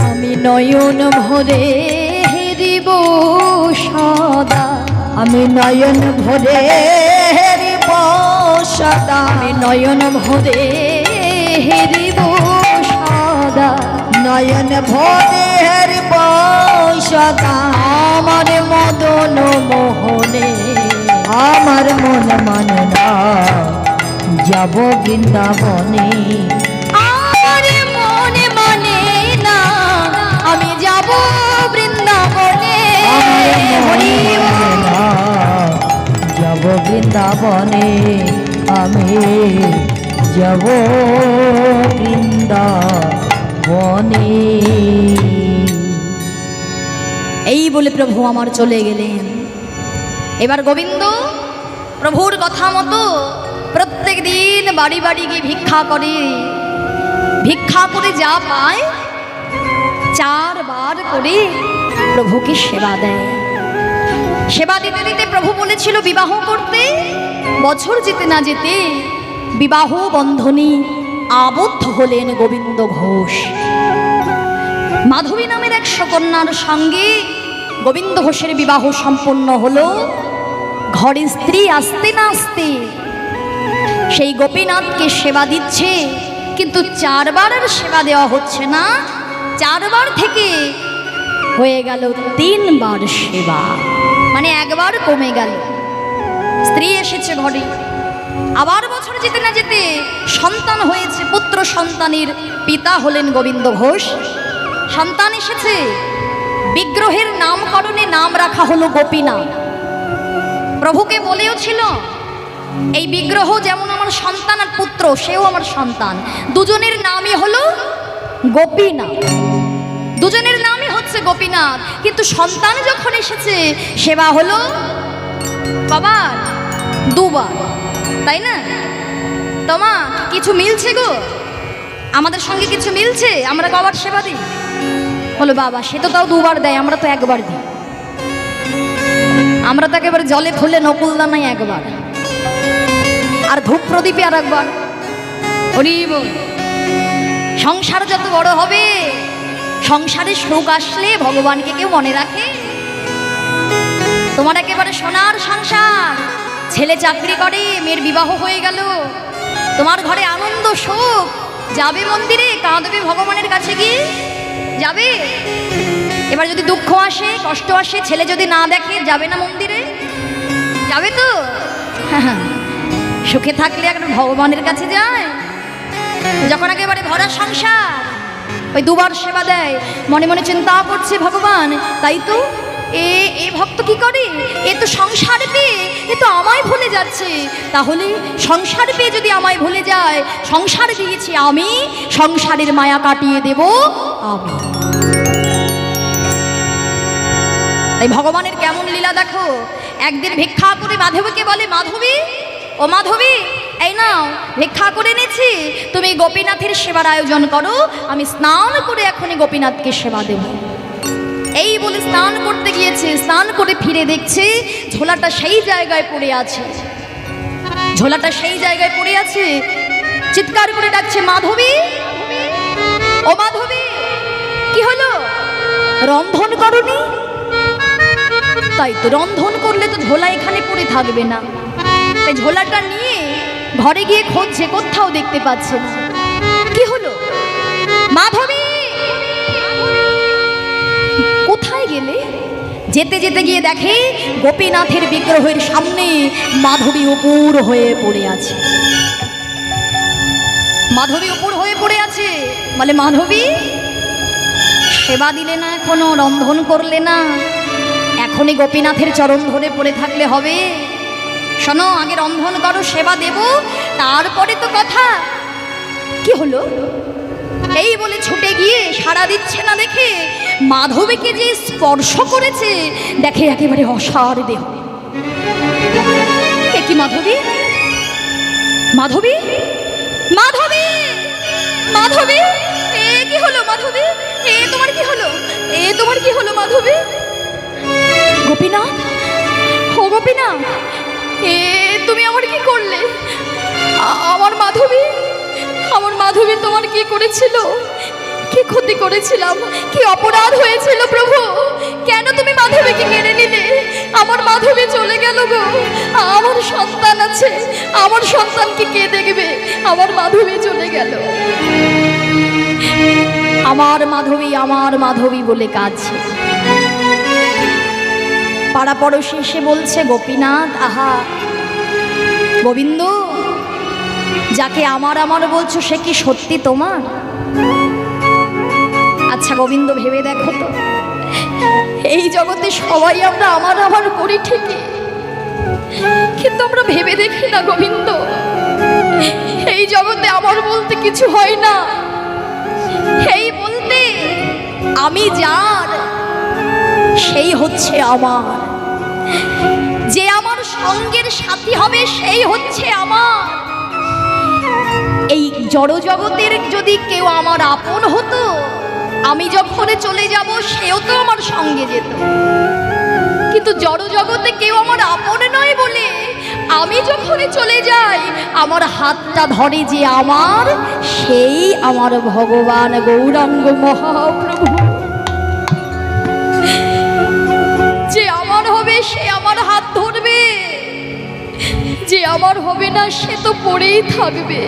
S1: আমি নয়ন ভরে হেরিব সদা,
S2: আমি নয়ন ভরে হেরিব সদা।
S1: আমি নয়ন ভরে হেরিব সদা,
S2: নয়ন ভরে হেরিব সদা।
S1: আমার মদন মোহনে।
S2: আমার মন মানে না যাব বৃন্দাবনে।
S1: আমার মন মানে না আমি যাব বৃন্দাবনে। হরি
S2: যাব বৃন্দাবনে, আমি যাব বৃন্দাবনে।
S1: এই বলে প্রভু আমার চলে গেলেন। এবার গোবিন্দ প্রভুর কথা মতো প্রত্যেক দিন বাড়ি বাড়ি গিয়ে ভিক্ষা করে। ভিক্ষা করে যা পায় 4 বার করে প্রভুকে সেবা দেয়। সেবা দিতে দিতে প্রভু বলেছিল বিবাহ করতে। বছর যেতে না যেতে বিবাহ বন্ধনে আবদ্ধ হলেন গোবিন্দ ঘোষ। মাধবী নামের এক সকন্যার সঙ্গে গোবিন্দ ঘোষের বিবাহ সম্পন্ন হলো। ঘরে স্ত্রী আসতে না আসতে সেই গোপীনাথকে সেবা দিচ্ছে, কিন্তু 4 বারের সেবা দেওয়া হচ্ছে না। 4 বার থেকে হয়ে গেল 3 বার সেবা, মানে 1 বার কমে গেল। স্ত্রী এসেছে ঘরে, আবার বছর যেতে না যেতে সন্তান হয়েছে, পুত্র সন্তানের পিতা হলেন গোবিন্দ ঘোষ। সন্তান এসেছে, বিগ্রহের নামকরণে নাম রাখা হলো গোপীনাথ। প্রভুকে বলেও ছিল এই বিগ্রহ যেমন আমার সন্তান আর পুত্র, সেও আমার সন্তান, দুজনের নামই হলো গোপীনাথ, দুজনের নামই হচ্ছে গোপীনাথ। কিন্তু সন্তান যখন এসেছে সেবা হলো কবার? দুবার, তাই না? তোমা কিছু মিলছে গো, আমাদের সঙ্গে কিছু মিলছে? আমরা কবার সেবা দিই? বলো বাবা সে তো তাও দুবার দেয়, আমরা তো একবার দিই। আমরা তো একেবারে জলে ফুলে নকুলদানাই একবার, আর ধূপ প্রদীপে আর একবার। হরি বল। সংসার যত বড় হবে, সংসারে সুখ আসলে ভগবানকে কেউ মনে রাখে? তোমার একেবারে সোনার সংসার, ছেলে চাকরি করে, মেয়ের বিবাহ হয়ে গেল, তোমার ঘরে আনন্দ সুখ, যাবে মন্দিরে, কাঁদবে ভগবানের কাছে গিয়ে যাবে? এবার যদি দুঃখ আসে, কষ্ট আসে, ছেলে যদি না দেখে, যাবে না মন্দিরে? যাবে তো। সুখে থাকলে একটা ভগবানের কাছে যায়। যখন একেবারে ভরা সংসার, ওই দুবার সেবা দেয়, মনে মনে চিন্তা করছে ভগবান, তাই তো এ ভক্ত কি করে, এ তো সংসার পেয়ে এ তো আমায় ভুলে যাচ্ছে। তাহলে সংসার পেয়ে যদি আমায় ভুলে যায়, সংসার দিয়েছি আমি, সংসারের মায়া কাটিয়ে দেব আমি। তাই ভগবানের কেমন লীলা দেখো। একদিন ভিক্ষা করে মাধবীকে বলে, মাধবী ও মাধবী, এই নাও ভিক্ষা করে এনেছি, তুমি গোপীনাথের সেবার আয়োজন করো, আমি স্নান করে এখনই গোপীনাথকে সেবা দেব। এই বলে স্নান করতে গিয়েছে, স্নান করে ফিরে দেখছে ঝোলাটা সেই জায়গায় পড়ে আছে, ঝোলাটা সেই জায়গায় পড়ে আছে। চিৎকার করে ডাকছে, মাধবী ও মাধবী, কি হলো, রন্ধন করনি? তাই তো, রন্ধন করলে তো ঝোলা এখানে পড়ে থাকবে না। তাই ঝোলাটা নিয়ে ঘরে গিয়ে খুঁজছে, কোথাও দেখতে পাচ্ছে না। কি হলো মাধবী, কোথায় গেলে? যেতে যেতে গিয়ে দেখে গোপীনাথের বিগ্রহের সামনে মাধবী উপর হয়ে পড়ে আছে। মাধবী উপর হয়ে পড়ে আছে, বলে মাধবী সেবা দিলে না, এখনো রন্ধন করলে না, এখনই গোপীনাথের চরণ ধরে পড়ে থাকলে হবে? শোনো, আগে রন্ধন করো, সেবা দেব, তারপরে তো কথা। কি হলো? এই বলে ছুটে গিয়ে সাড়া দিচ্ছে না দেখে মাধবীকে যে স্পর্শ করেছে, দেখে একেবারে অসার দেহ। এ কি মাধবী, মাধবী, মাধবী, মাধবী, এ কি হলো মাধবী, এ তোমার কি হলো, এ তোমার কি হলো মাধবী? গোপীনাথ, ও গোপীনাথ, এ তুমি আমার কি করলে? আমার মাধবী, আমার মাধবী তোমার কি করেছিল? কি ক্ষতি করেছিলাম, কি অপরাধ হয়েছিল প্রভু? কেন তুমি মাধবীকে কেড়ে নিলে? আমার মাধবী চলে গেল গো, আমার সন্তান আছে, আমার সন্তানকে কে দেখবে? আমার মাধবী চলে গেল, আমার মাধবী, আমার মাধবী বলে কাঁদছে। পাড়া পড়োশি এসে বলছে, গোপীনাথ, আহা গোবিন্দ, যাকে আমার আমার বলছো সে কি সত্যি তোমার? আচ্ছা গোবিন্দ, ভেবে দেখো তো, এই জগতে সবাই আমরা আমার আমার করি ঠিকই, কিন্তু আমরা ভেবে দেখি না গোবিন্দ, এই জগতে আমার বলতে কিছু হয় না। এই বলতে আমি যার, সেই হচ্ছে আমার, যে আমার সঙ্গের সাথী হবে সেই হচ্ছে আমার। এই জড় জগতের যদি কেউ আমার আপন হতো, আমি যখন চলে যাব সেও তো আমার সঙ্গে যেত, কিন্তু জড় জগতে কেউ আমার আপন নয় বলে আমি যখন চলে যাই, আমার হাতটা ধরে যে আমার, সেই আমার ভগবান গৌরাঙ্গ মহাপ্রভু। যে আমার হবে সে আমার হাত ধরবে, যে আমার হবে না সে তো পড়েই থাকবে।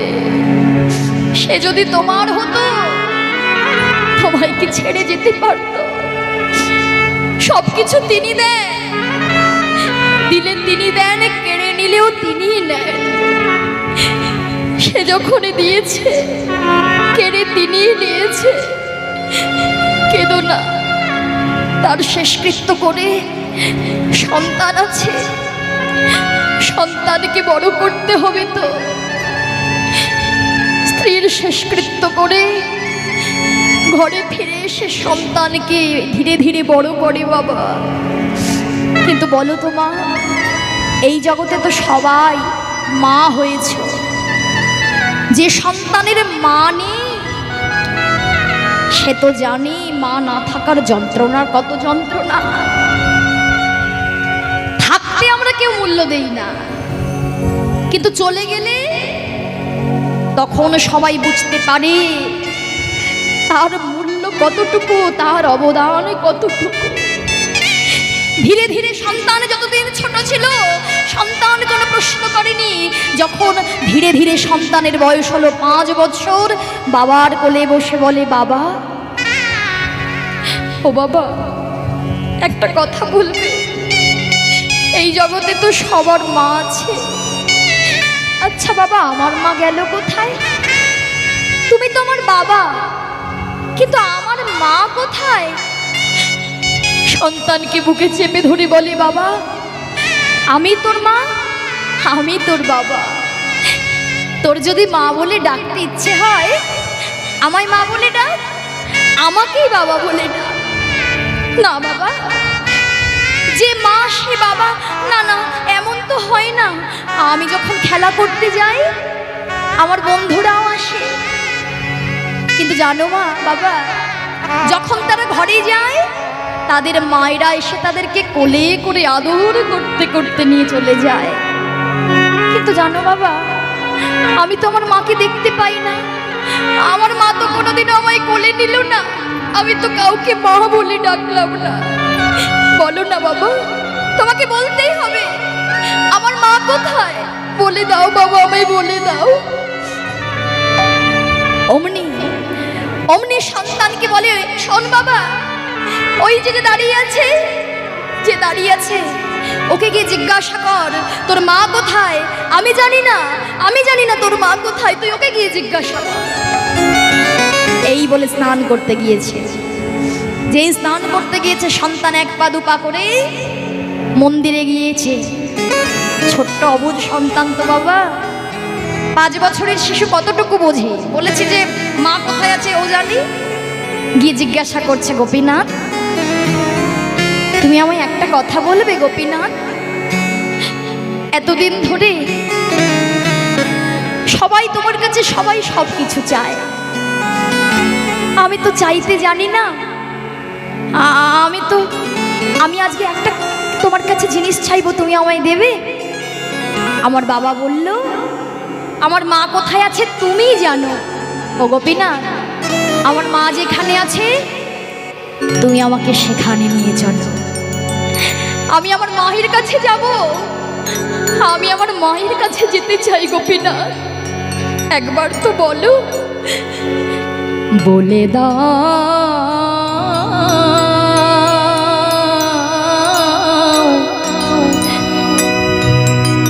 S1: সে যদি তোমার হতো, তোমায় কি ছেড়ে যেতে পারতো? সবকিছু তিনি দেন, দিলে তিনি দেন, কেড়ে নিলেও তিনিই নেন। সে যখনই দিয়েছে কেড়ে তিনিই নিয়েছে। কেঁদো না, তার শেষকৃত্য করে সন্তান আছে, সন্তানকে বড় করতে হবে। তো স্ত্রীর শেষকৃত্য করে ঘরে ফিরে এসে সন্তানকে ধীরে ধীরে বড় করে বাবা। কিন্তু বলো তো মা, এই জগতে তো সবাই মা হয়েছে, যে সন্তানের মা নেই সে তো জানি মা না থাকার যন্ত্রণার কত যন্ত্রণা। থাকতে আমরা কেউ মূল্য দেই না, কিন্তু চলে গেলে তখন সবাই বুঝতে পারে তার মূল্য কতটুকু, তার অবদান কতটুকু। ধীরে ধীরে সন্তান যতদিন ছোট ছিল সন্তান কোনো প্রশ্ন করেনি। যখন ধীরে ধীরে সন্তানের বয়স হলো 5 বছর, বাবার কোলে বসে বলে, বাবা, ও বাবা, একটা কথা বলবে? এই জগতে তো সবার মা আছে, আচ্ছা বাবা আমার মা গেল কোথায়? তুমি তো আমার বাবা, কিন্তু আমার মা কোথায়? সন্তানকে বুকে চেপে ধরে বলে, বাবা আমি তোর মা, আমি তোর বাবা। তোর যদি মা বলে ডাকতে ইচ্ছে হয় আমায় মা বলে ডাক, আমাকেই বাবা বলে ডাক। না বাবা, যে মা সে বাবা, না না এমন তো হয় না। আমি যখন খেলা করতে যাই আমার বন্ধুরাও আসে, কিন্তু জানো মা বাবা, যখন তারা ঘরে যায় তাদের মায়েরা এসে তাদেরকে কোলে করে আদর করতে করতে নিয়ে চলে যায়। কিন্তু জানো বাবা, আমি তো আমার মাকে দেখতে পাই না। আমার মা তো কোনোদিনও আমায় কোলে নিল না, আমি তো কাউকে মা বলে ডাকলাম না। বলো না বাবা, তোমাকে বলতেই হবে আমার মা কোথায়? বলে দাও বাবা, আমায় বলে দাও। অমনি অমনি সন্তানকে বলে, শোন বাবা, ওই যে দাঁড়িয়ে আছে, যে দাঁড়িয়ে আছে ওকে গিয়ে জিজ্ঞাসা কর তোর মা কোথায়। আমি জানি না, আমি জানি না তোর মা কোথায়, তুই ওকে গিয়ে জিজ্ঞাসা কর। এই বলে স্নান করতে গিয়েছে। যেই স্নান করতে গিয়েছে সন্তান 1 পা 2 পা করে মন্দিরে গিয়েছে। ছোট্ট অবুঝ সন্তান তো বাবা, 5 বছরের শিশু কতটুকু বোঝে। বলেছে যে মা কোথায় আছে ও জানি। গিয়ে জিজ্ঞাসা করছে, গোপীনাথ তুমি আমায় একটা কথা বলবে? গোপীনাথ, এতদিন ধরে সবাই তোমার কাছে সবাই সব কিছু চায়, আমি তো চাইতে জানি না। আমি আজকে একটা তোমার কাছে জিনিস চাইবো, তুমি আমায় দেবে? আমার বাবা বলল, আমার মা কোথায় আছে তুমি জানো। ও গোপীনাথ, আমার মা যেখানে আছে তুমি আমাকে সেখানে নিয়ে চলো। আমি আমার মায়ের কাছে যাব, আমি আমার মায়ের কাছে যেতে চাই। গোপীনাথ একবার তো বলো, বলে দাও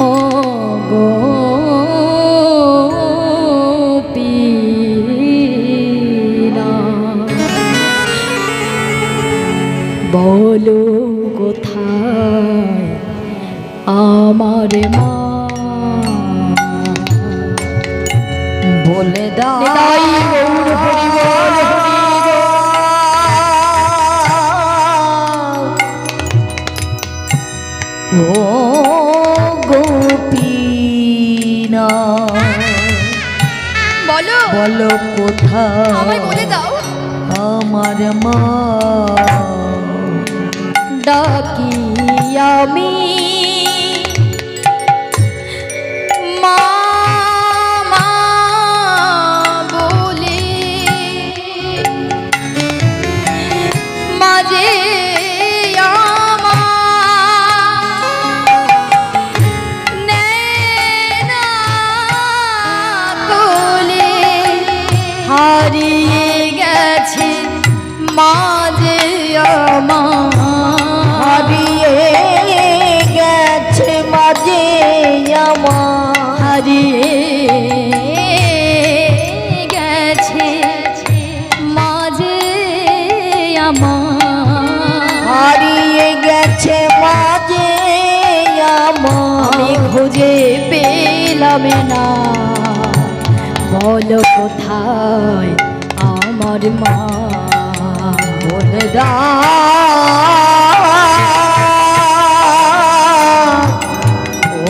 S1: ও গোপীনাথ, বলো কোথায় আমার মা?
S2: বলে দাও ও গোপীনাথ,
S1: বলো
S2: বলো কোথায়
S1: আমায় বলে দাও
S2: আমার মা?
S1: ডাকি আমি মা মা বলে, মাঝে হারিয়ে গেছে মাঝে আমার,
S2: হারিয়ে গেছে মাঝে আমার,
S1: হারিয়ে আমার
S2: হারিয়ে গেছে মাঝে
S1: আমি
S2: আমার।
S1: খুঁজে পেলাম না, বলো কোথায় আমার মা।
S2: বলে দাও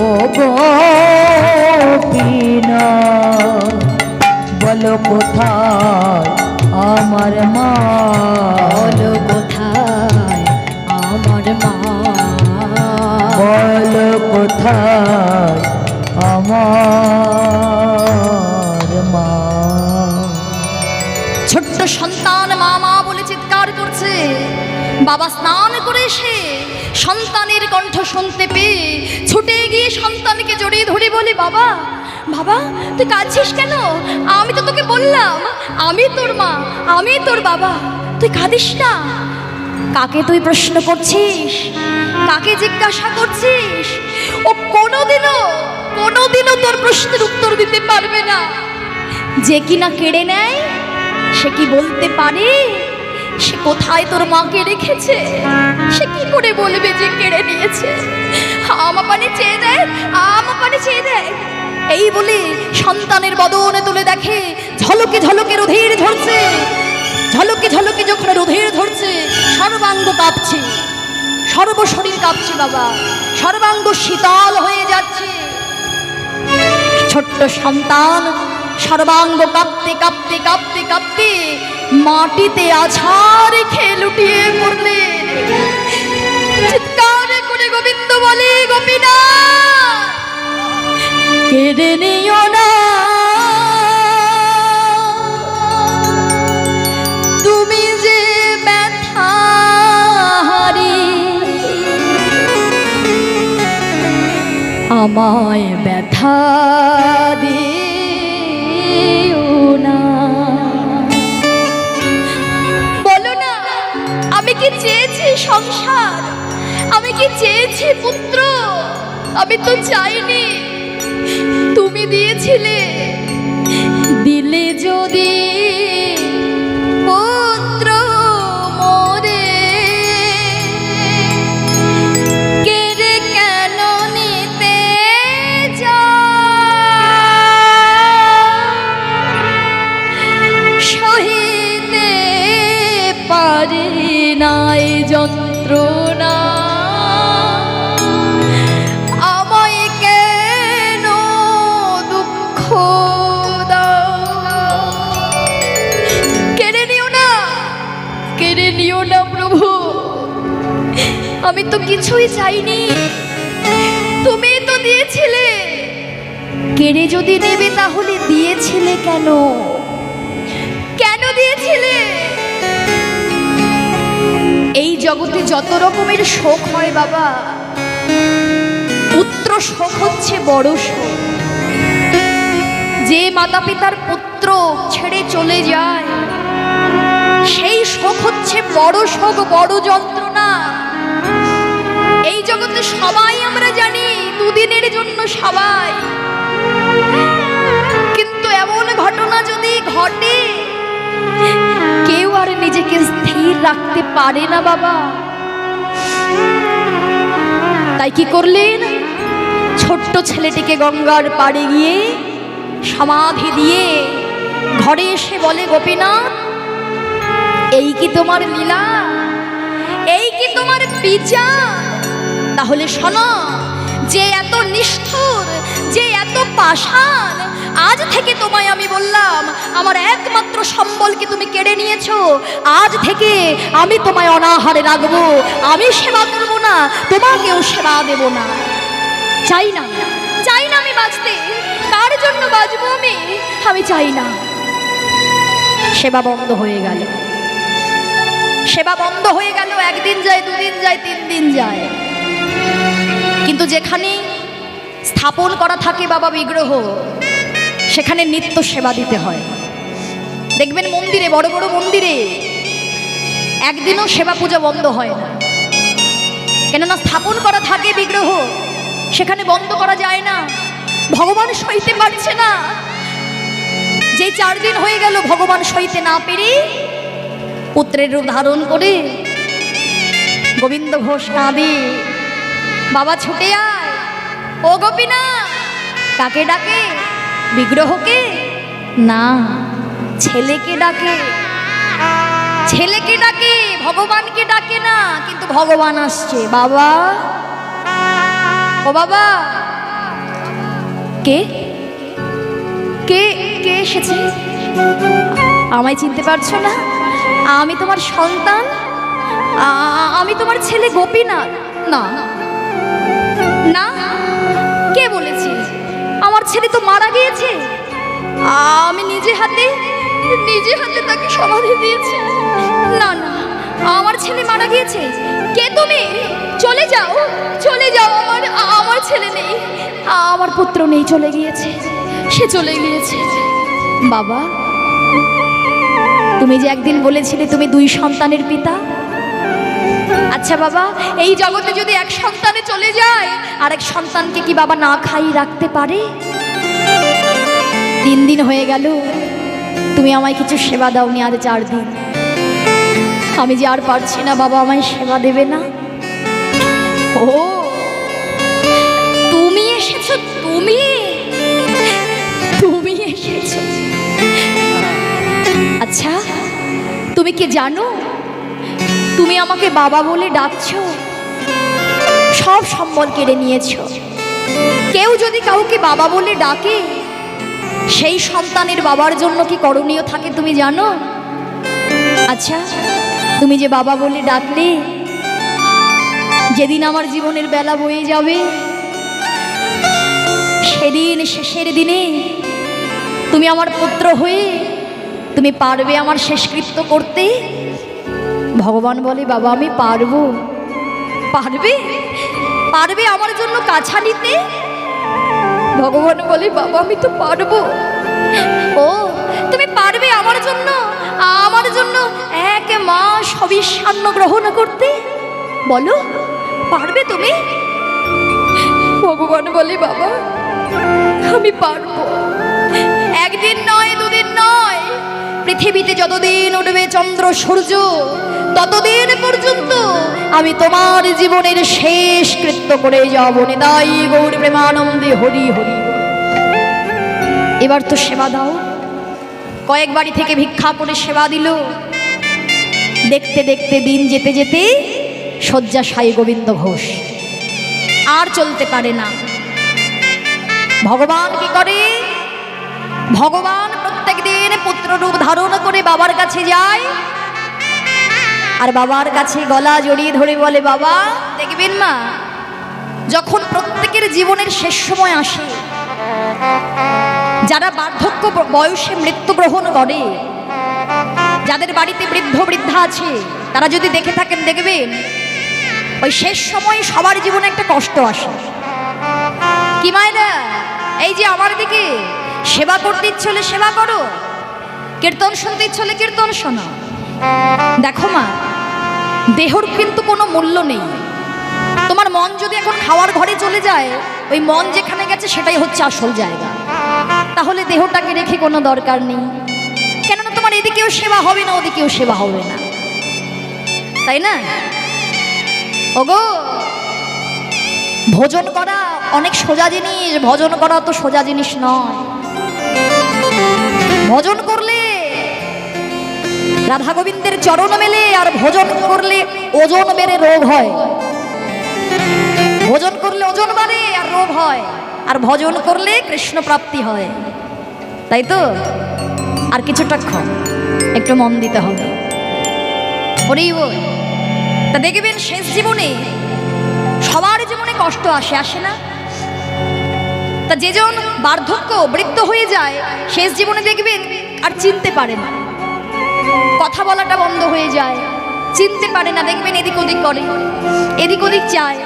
S2: ও গোপীনা, বলো কোথায় আমার মা।
S1: বলো কোথায় আমার মা।
S2: বলো কোথায় আমার মা।
S1: ছোট্ট সন্তান মা মা বলে চিৎকার করছে। বাবা স্নান করে এসে সন্তানের কণ্ঠ শুনতে পেয়ে ছুটে গিয়ে সন্তানকে জড়িয়ে ধরে বলে, বাবা বাবা তুই কাঁদছিস কেন? আমি তো তোকে বললাম আমি তোর মা, আমি তোর বাবা, তুই কাঁদিস না। কাকে তুই প্রশ্ন করছিস? কাকে জিজ্ঞাসা করছিস? ও কোনোদিনও তোর প্রশ্নের উত্তর দিতে পারবে না। যে কিনা কেড়ে নেয় সে কি বলতে পারে সে কোথায় তোর মাকে রেখেছে? সে কি করে বলবে যে কেড়ে নিয়েছে? আমার পানে চেয়ে দেয়, আমার পানে চেয়ে দেয়। এই বলে সন্তানের বদনে তুলে দেখে ঝলকে ঝলকে রোধের ঝরছে। ঝলকে ঝলকে যখন রোধের ধরছে সর্বাঙ্গ কাঁপছে, সর্বশরীর কাঁপছে বাবা, সর্বাঙ্গ শীতল হয়ে যাচ্ছে। ছোট্ট সন্তান সর্বাঙ্গ কাঁপতে কাঁপতে কাঁপতে কাঁপতে মাটিতে আছাড় খেয়ে লুটিয়ে পড়লে। চিৎকার করে গোবিন্দ বলে, গোপীনা কেড়ে নিও না, তুমি যে ব্যথাহারি, আমায় ব্যথা দিও না। বলো না, আমি কি চেয়েছি সংসার? আমি কি চেয়েছি পুত্র? আমি তো চাইনি, তুমি দিয়েছিলে। দিলে যদি পুত্র মোরে, কেড়ে কেন নিতে সহিতে পারি নাই যন্ত্রণা, আমায় কেন দুঃখ দাও। কেড়ে নিও না, কেড়ে নিও না প্রভু, আমি তো কিছুই চাইনি, তুমি তো দিয়েছিলে। কেড়ে যদি নেবে তাহলে দিয়েছিলে কেন? কেন দিয়েছিলে? এই জগতে যত রকমের শোক হয় বাবা, পুত্র শোক হচ্ছে বড় শোক। যে মাতা পিতার পুত্র ছেড়ে চলে যায় সেই শোক হচ্ছে বড় শোক, বড় যন্ত্রণা। এই জগতে সবাই আমরা জানি দুদিনের জন্য সবাই, কিন্তু এমন ঘটনা যদি ঘটে কেউ আর নিজেকে স্থির রাখতে পারে না বাবা। তাই কি করলেন? ছোট্ট ছেলেটিকে গঙ্গার পাড়ে গিয়ে সমাধি দিয়ে ঘরে এসে বলে, গোপীনাথ এই কি তোমার লীলা? এই কি তোমার বিচার? তাহলে শোনো, যে এত নিষ্ঠুর, যে এত পাষাণ, আজ থেকে তোমায় আমি বললাম আমার একমাত্র সম্বলকে তুমি কেড়ে নিয়েছো। আজ থেকে আমি তোমায় অনাহারে রাখবো, আমি সেবা করবো না, তোমাকেও সেবা দেব না। চাই না, চাই না আমি বাঁচতে। কার জন্য বাঁচবো আমি? আমি চাই না। সেবা বন্ধ হয়ে গেল, সেবা বন্ধ হয়ে গেল। একদিন যায়, দুদিন যায়, 3 দিন যায়, কিন্তু যেখানে স্থাপন করা থাকে বাবা বিগ্রহ, সেখানে নিত্য সেবা দিতে হয়। দেখবেন মন্দিরে, বড় বড় মন্দিরে একদিনও সেবা পূজা বন্ধ হয় না, কেননা স্থাপন করা থাকে বিগ্রহ, সেখানে বন্ধ করা যায় না। ভগবান সইতে পারছে না। যে 4 দিন হয়ে গেল ভগবান সইতে না পেরে পুত্রের রূপ ধারণ করে গোবিন্দ ঘোষ কাঁদে, বাবা ছুটে আয়। ও গোপীনা, কাকে ডাকে? বিগ্রহকে না, ছেলেকে ডাকে। ছেলেকে ডাকে, ভগবানকে ডাকে না। কিন্তু ভগবান আসছে। বাবা, ও বাবা। কে কে কে এসেছে? আমায় চিনতে পারছো না? আমি তোমার সন্তান, আমি তোমার ছেলে গোপীনাথ। না না, কে বলেছে? আমার ছেলে তো মারা গিয়েছে। আমি নিজে হাতে তাকে সমাধি দিয়েছি। না না, আমার ছেলে মারা গিয়েছে। কে তুমি? চলে যাও, চলে যাও। আমার ছেলে নেই, আমার পুত্র নেই, চলে গিয়েছে, সে চলে গিয়েছে। বাবা, তুমি যে একদিন বলেছিলে তুমি 2 সন্তানের পিতা। আচ্ছা বাবা, এই জগতে যদি এক সন্তানে চলে যায়, আরেক সন্তানকে কি বাবা না খাই রাখতে পারে? 3 দিন হয়ে গেল, তুমি আমায় কিছু সেবা দাওনি। আর 4 দিন। আমি যে আর পারছি না বাবা, আমায় সেবা দেবে না? ও, তুমি এসেছো, তুমি এসেছো। আচ্ছা, তুমি কি জানো, তুমি আমাকে বাবা বলে ডাকছো, সব সম্বল কেড়ে নিয়েছো। কেউ যদি কাউকে বাবা বলে ডাকে, সেই সন্তানের বাবার জন্য কি করণীয় থাকে তুমি জানো? আচ্ছা, তুমি যে বাবা বলে ডাকলে, যেদিন আমার জীবনের বেলা বয়ে যাবে, সেদিন শেষের দিনে তুমি আমার পুত্র হয়ে তুমি পারবে আমার শেষকৃত্য করতে? ভগবান বলে, বাবা আমি পারবো। পারবে? পারবে আমার জন্য কাছা নিতে? ভগবান বলে, বাবা আমি তো পারবো। ও, তুমি পারবে আমার জন্য 1 মাস অবিষ্ণান্ন গ্রহণ করতে? বলো, পারবে তুমি? ভগবান বলে, বাবা আমি পারবো। 1 দিন নয়, 2 দিন নয়, পৃথিবীতে যতদিন উঠবে চন্দ্র সূর্য, ততদিন পর্যন্ত আমি তোমার জীবনের শেষ কৃত্য করে যাব। নিতাই গৌর প্রেমানন্দে হরি হরি। এবার তো সেবা দাও। কয়েক বাড়ি থেকে ভিক্ষা করে সেবা দিল। দেখতে দেখতে দিন যেতে যেতে শয্যাশায়ী গোবিন্দ ঘোষ আর চলতে পারে না। ভগবান কি করে? ভগবান প্রত্যেক দিন পুত্র রূপ ধারণ করে বাবার কাছে যায়, আর বাবার কাছে গলা জড়িয়ে ধরে বলে, বাবা দেখবেন মা, যখন প্রত্যেকের জীবনের শেষ সময় আসে, যারা বার্ধক্য বয়সে মৃত্যুগ্রহণ করে, যাদের বাড়িতে বৃদ্ধ বৃদ্ধা আছে, তারা যদি দেখে থাকেন দেখবেন ওই শেষ সময় সবার জীবনে একটা কষ্ট আসে। কি মায়েরা, এই যে আমার দিকে সেবা করতে ইচ্ছে হলে সেবা করো, কীর্তন শুনতে ইচ্ছে হলে কীর্তন শোনো। দেখো মা, দেহর কিন্তু কোনো মূল্য নেই। তোমার মন যদি এখন খাওয়ার ঘরে চলে যায়, ওই মন যেখানে গেছে সেটাই হচ্ছে আসল জায়গা। তাহলে দেহটাকে রেখে কোনো দরকার নেই। কেননা তোমার এদিকেও সেবা হবে না, ওদিকেও সেবা হবে না, তাই না? ওগো, ভোজন করা অনেক সোজা জিনিস, ভজন করা তো সোজা জিনিস নয়। ভজন করলে রাধা গোবিন্দের চরণ মেলে, আর ভোজন করলে ওজন বেড়ে রোগ হয়। ভোজন করলে ওজন বাড়ে আর রোগ হয়, আর ভজন করলে কৃষ্ণ প্রাপ্তি হয়, তাই তো? আর কিছুটাক্ষণ একটু মন দিতে হবে। তা দেখবেন শেষ জীবনে সবার জীবনে কষ্ট আসে না? তা যেজন বার্ধক্য বৃদ্ধ হয়ে যায়, শেষ জীবনে দেখবেন আর চিনতে পারে না, কথা বলাটা বন্ধ হয়ে যায়, চিনতে পারে না। দেখবেন এদিক ওদিক করে, এদিক ওদিক চায়,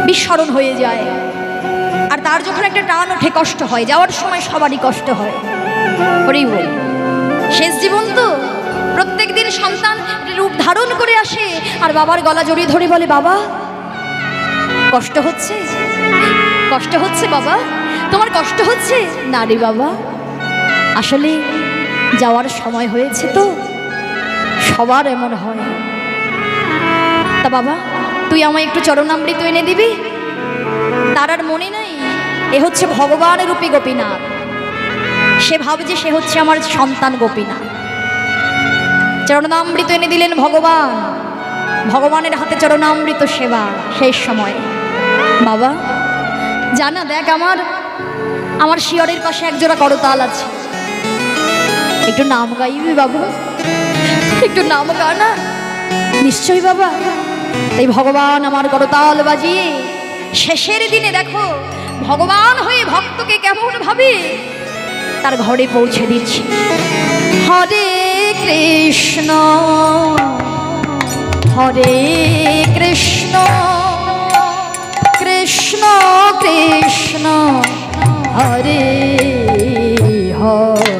S1: বিস্মরণ হয়ে যায়। আর তার যখন একটা টান ওঠে, কষ্ট হয়। যাওয়ার সময় সবারই কষ্ট হয়। হরি বল। শেষ জীবন তো প্রত্যেক দিন সন্তান রূপ ধারণ করে আসে, আর বাবার গলা জড়িয়ে ধরে বলে, বাবা কষ্ট হচ্ছে? কষ্ট হচ্ছে বাবা? তোমার কষ্ট হচ্ছে? না রে বাবা, আসলে যাওয়ার সময় হয়েছে তো, সবার এমন হয়। তা বাবা, তুই আমায় একটু চরণামৃত এনে দিবি? তার আর মনে নাই এ হচ্ছে ভগবানের রূপী গোপীনাথ। সে ভাবছে সে হচ্ছে আমার সন্তান গোপীনাথ। চরণামৃত এনে দিলেন ভগবান। ভগবানের হাতে চরণামৃত সেবা শেষ সময়। বাবা জানা, দেখ আমার শিয়রের পাশে একজোড়া করতাল আছে, একটু নাম গাইবি বাবু? একটু নাম গা না। নিশ্চয়ই বাবা। তাই ভগবান আমার করতাল বাজিয়ে শেষের দিনে দেখো ভগবান হয়ে ভক্তকে কেমন ভাবে তার ঘরে পৌঁছে দিচ্ছি। হরে কৃষ্ণ হরে কৃষ্ণ কৃষ্ণ কৃষ্ণ হরে হরে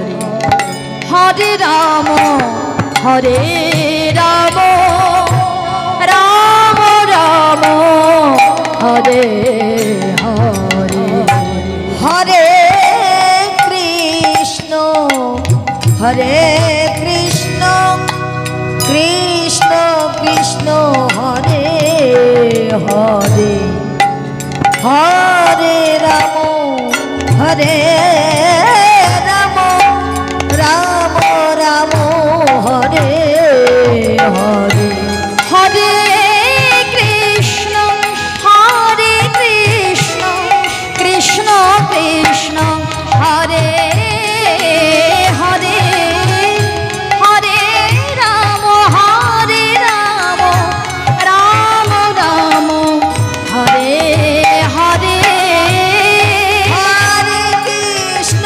S1: হরে রাম হরে রাম রাম রাম হরে হরে
S2: হরে কৃষ্ণ হরে কৃষ্ণ কৃষ্ণ কৃষ্ণ হরে হরে হরে রাম হরে রাম রাম রাম হরে হরে
S1: হরে কৃষ্ণ কৃষ্ণ কৃষ্ণ হরে হরে হরে রাম রাম রাম হরে হরে
S2: হরে কৃষ্ণ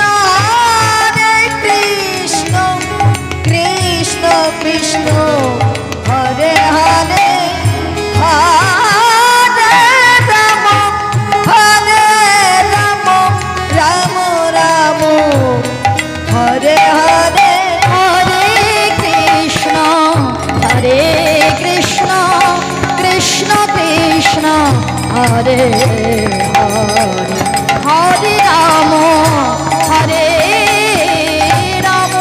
S2: কৃষ্ণ কৃষ্ণ হরে হরে হরে রাম রাম রাম হরে হরে
S1: হরে কৃষ্ণ কৃষ্ণ কৃষ্ণ হরে হরে হরে রাম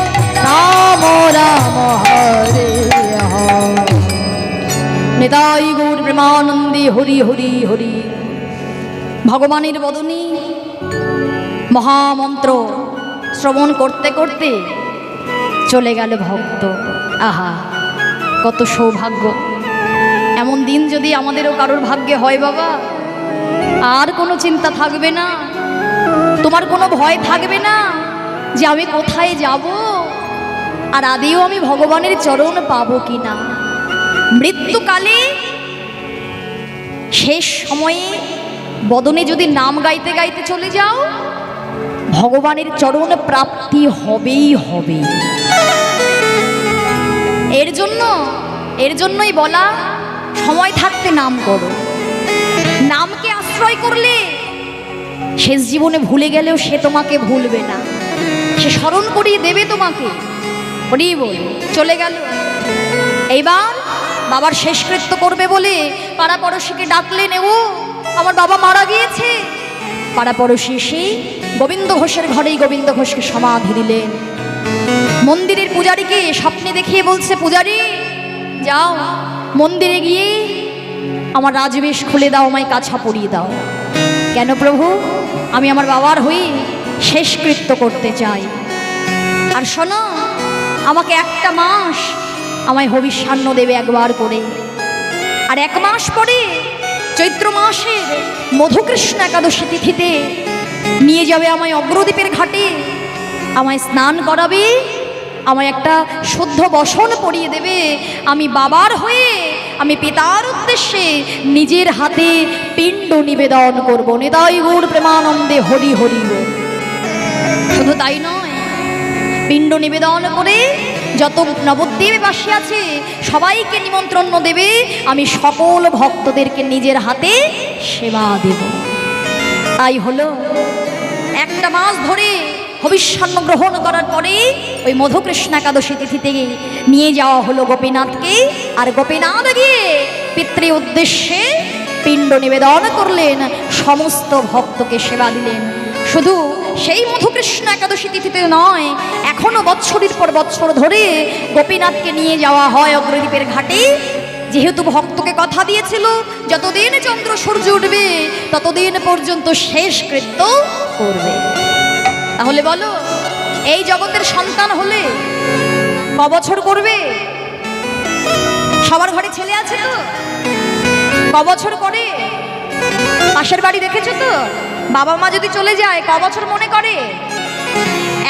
S1: রাম রাম হরে হরে। নিতাই গৌর প্রেমানন্দে হরি হরি হরি। ভগবানের বদনী মহামন্ত্র শ্রবণ করতে করতে চলে গেল ভক্ত। আহা, কত সৌভাগ্য! এমন দিন যদি আমাদেরও কারোর ভাগ্যে হয় বাবা, আর কোনো চিন্তা থাকবে না, তোমার কোনো ভয় থাকবে না যে আমি কোথায় যাব, আর আদেও আমি ভগবানের চরণ পাবো কি না। মৃত্যুকালে শেষ সময়ে বদনে যদি নাম গাইতে গাইতে চলে যাও, ভগবানের চরণ প্রাপ্তি হবেই হবে। এর জন্যই বলা, সময় থাকতে নাম করো। নামকে আশ্রয় করলে শেষ জীবনে ভুলে গেলেও সে তোমাকে ভুলবে না, সে স্মরণ করিয়ে দেবে তোমাকে। হরি বল। চলে গেল। এইবার বাবার শেষকৃত্য করবে বলে পাড়া পড়শিকে ডাকলেন, ও আমার বাবা মারা গিয়েছে। পাড়া পড়শি এসে গোবিন্দ ঘোষের ঘরেই গোবিন্দ ঘোষকে সমাধি দিলেন। মন্দিরের পূজারীকে স্বপ্নে দেখিয়ে বলছে, পূজারী যাও মন্দিরে গিয়ে আমার রাজবেশ খুলে দাও, আমায় কাছা পরিয়ে দাও। কেন প্রভু? আমি আমার বাবার হয়ে শেষকৃত্য করতে চাই। আর শোনো, আমাকে একটা মাস আমায় হবিষ্যান্ন দেবে একবার করে, আর এক মাস পরে চৈত্র মাসের মধুকৃষ্ণ একাদশী তিথিতে নিয়ে যাবে আমায় অগ্রদ্বীপের ঘাটে, আমায় স্নান করাবে, আমায় একটা শুদ্ধ বসন পরিয়ে দেবে। আমি বাবার হয়ে আমি পিতার উদ্দেশ্যে নিজের হাতে পিণ্ড নিবেদন করব। নিতাই গৌর প্রেমানন্দে হরি হরি বল। শুধু তাই নয়, পিণ্ড নিবেদন করে যত নবদ্বীপে বাসী আছে সবাইকে নিমন্ত্রণ দেবে, আমি সকল ভক্তদেরকে নিজের হাতে সেবা দেব। তাই হলো একটা মাস ধরে হবিষ্যান্ন গ্রহণ করার পরে ওই মধুকৃষ্ণ একাদশী তিথিতে নিয়ে যাওয়া হলো গোপীনাথকে। আর গোপীনাথ গিয়ে পিতৃ উদ্দেশ্যে পিণ্ড নিবেদন করলেন, সমস্ত ভক্তকে সেবা দিলেন। শুধু সেই মধুকৃষ্ণ একাদশী তিথিতে নয়, এখনো বৎসরের পর বৎসর ধরে গোপীনাথকে নিয়ে যাওয়া হয় অগ্রদ্বীপের ঘাটে। যেহেতু ভক্তকে কথা দিয়েছিল যতদিন চন্দ্র সূর্য উঠবে ততদিন পর্যন্ত শেষ কৃত্য করবে। তাহলে বলো, এই জগতের সন্তান হলে ক বছর করবে? সবার ঘরে ছেলে আছে তো? ক বছর করে? পাশের বাড়ি দেখেছো তো? বাবা মা যদি চলে যায় ক বছর মনে করে?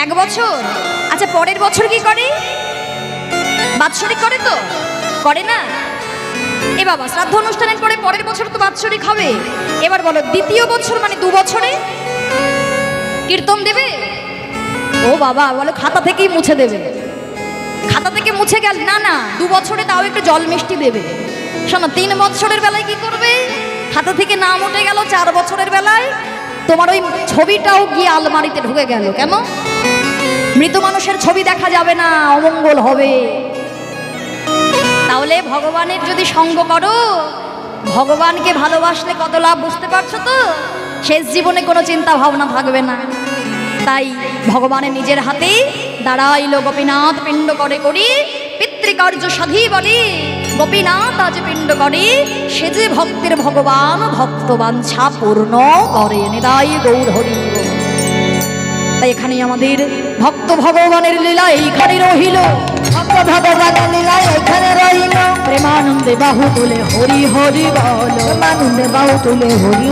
S1: 1 বছর। আচ্ছা, পরের বছর কি করে? বাৎসরিক করে তো? করে না? এ বাবা, শ্রাদ্ধ অনুষ্ঠানের পরে পরের বছর তো বাৎসরিক হবে। এবার বলো, দ্বিতীয় বছর মানে 2 বছরে কীর্তন দেবে? ও বাবা, বলো খাতা থেকেই মুছে দেবে। খাতা থেকে মুছে গেল না, না 2 বছরে তাও একটু জল মিষ্টি দেবে। শোনো, 3 বছরের বেলায় কি করবে? খাতা থেকে নাম উঠে গেল, 4 বছরের বেলায় তোমার ওই ছবিটাও গিয়ে আলমারিতে ঢুকে গেল। কেন? মৃত মানুষের ছবি দেখা যাবে না, অমঙ্গল হবে। তাহলে ভগবানের যদি সঙ্গ করো, ভগবানকে ভালোবাসলে কত লাভ বুঝতে পারছো তো? শেষ জীবনে কোনো চিন্তা ভাবনা থাকবে না। তাই ভগবানের নিজের হাতে দাঁড়াইল গোপীনাথ পিণ্ড করে করি, পিতৃকার্য সাধি বলি গোপীনাথ আজ পিণ্ড করে, সে যে ভক্তের ভগবান ভক্ত বাঞ্ছা পূর্ণ করে নিদাই গৌর হরি। তাই এখানে আমাদের ভক্ত ভগবানের লীলা এইখানে রহিল,
S2: ভক্ত ভগবানের লীলা এখানে রইল।
S1: প্রেমানন্দে বাহু তুলে হরি হরি বল,
S2: প্রেমানন্দে বাহু তুলে হরি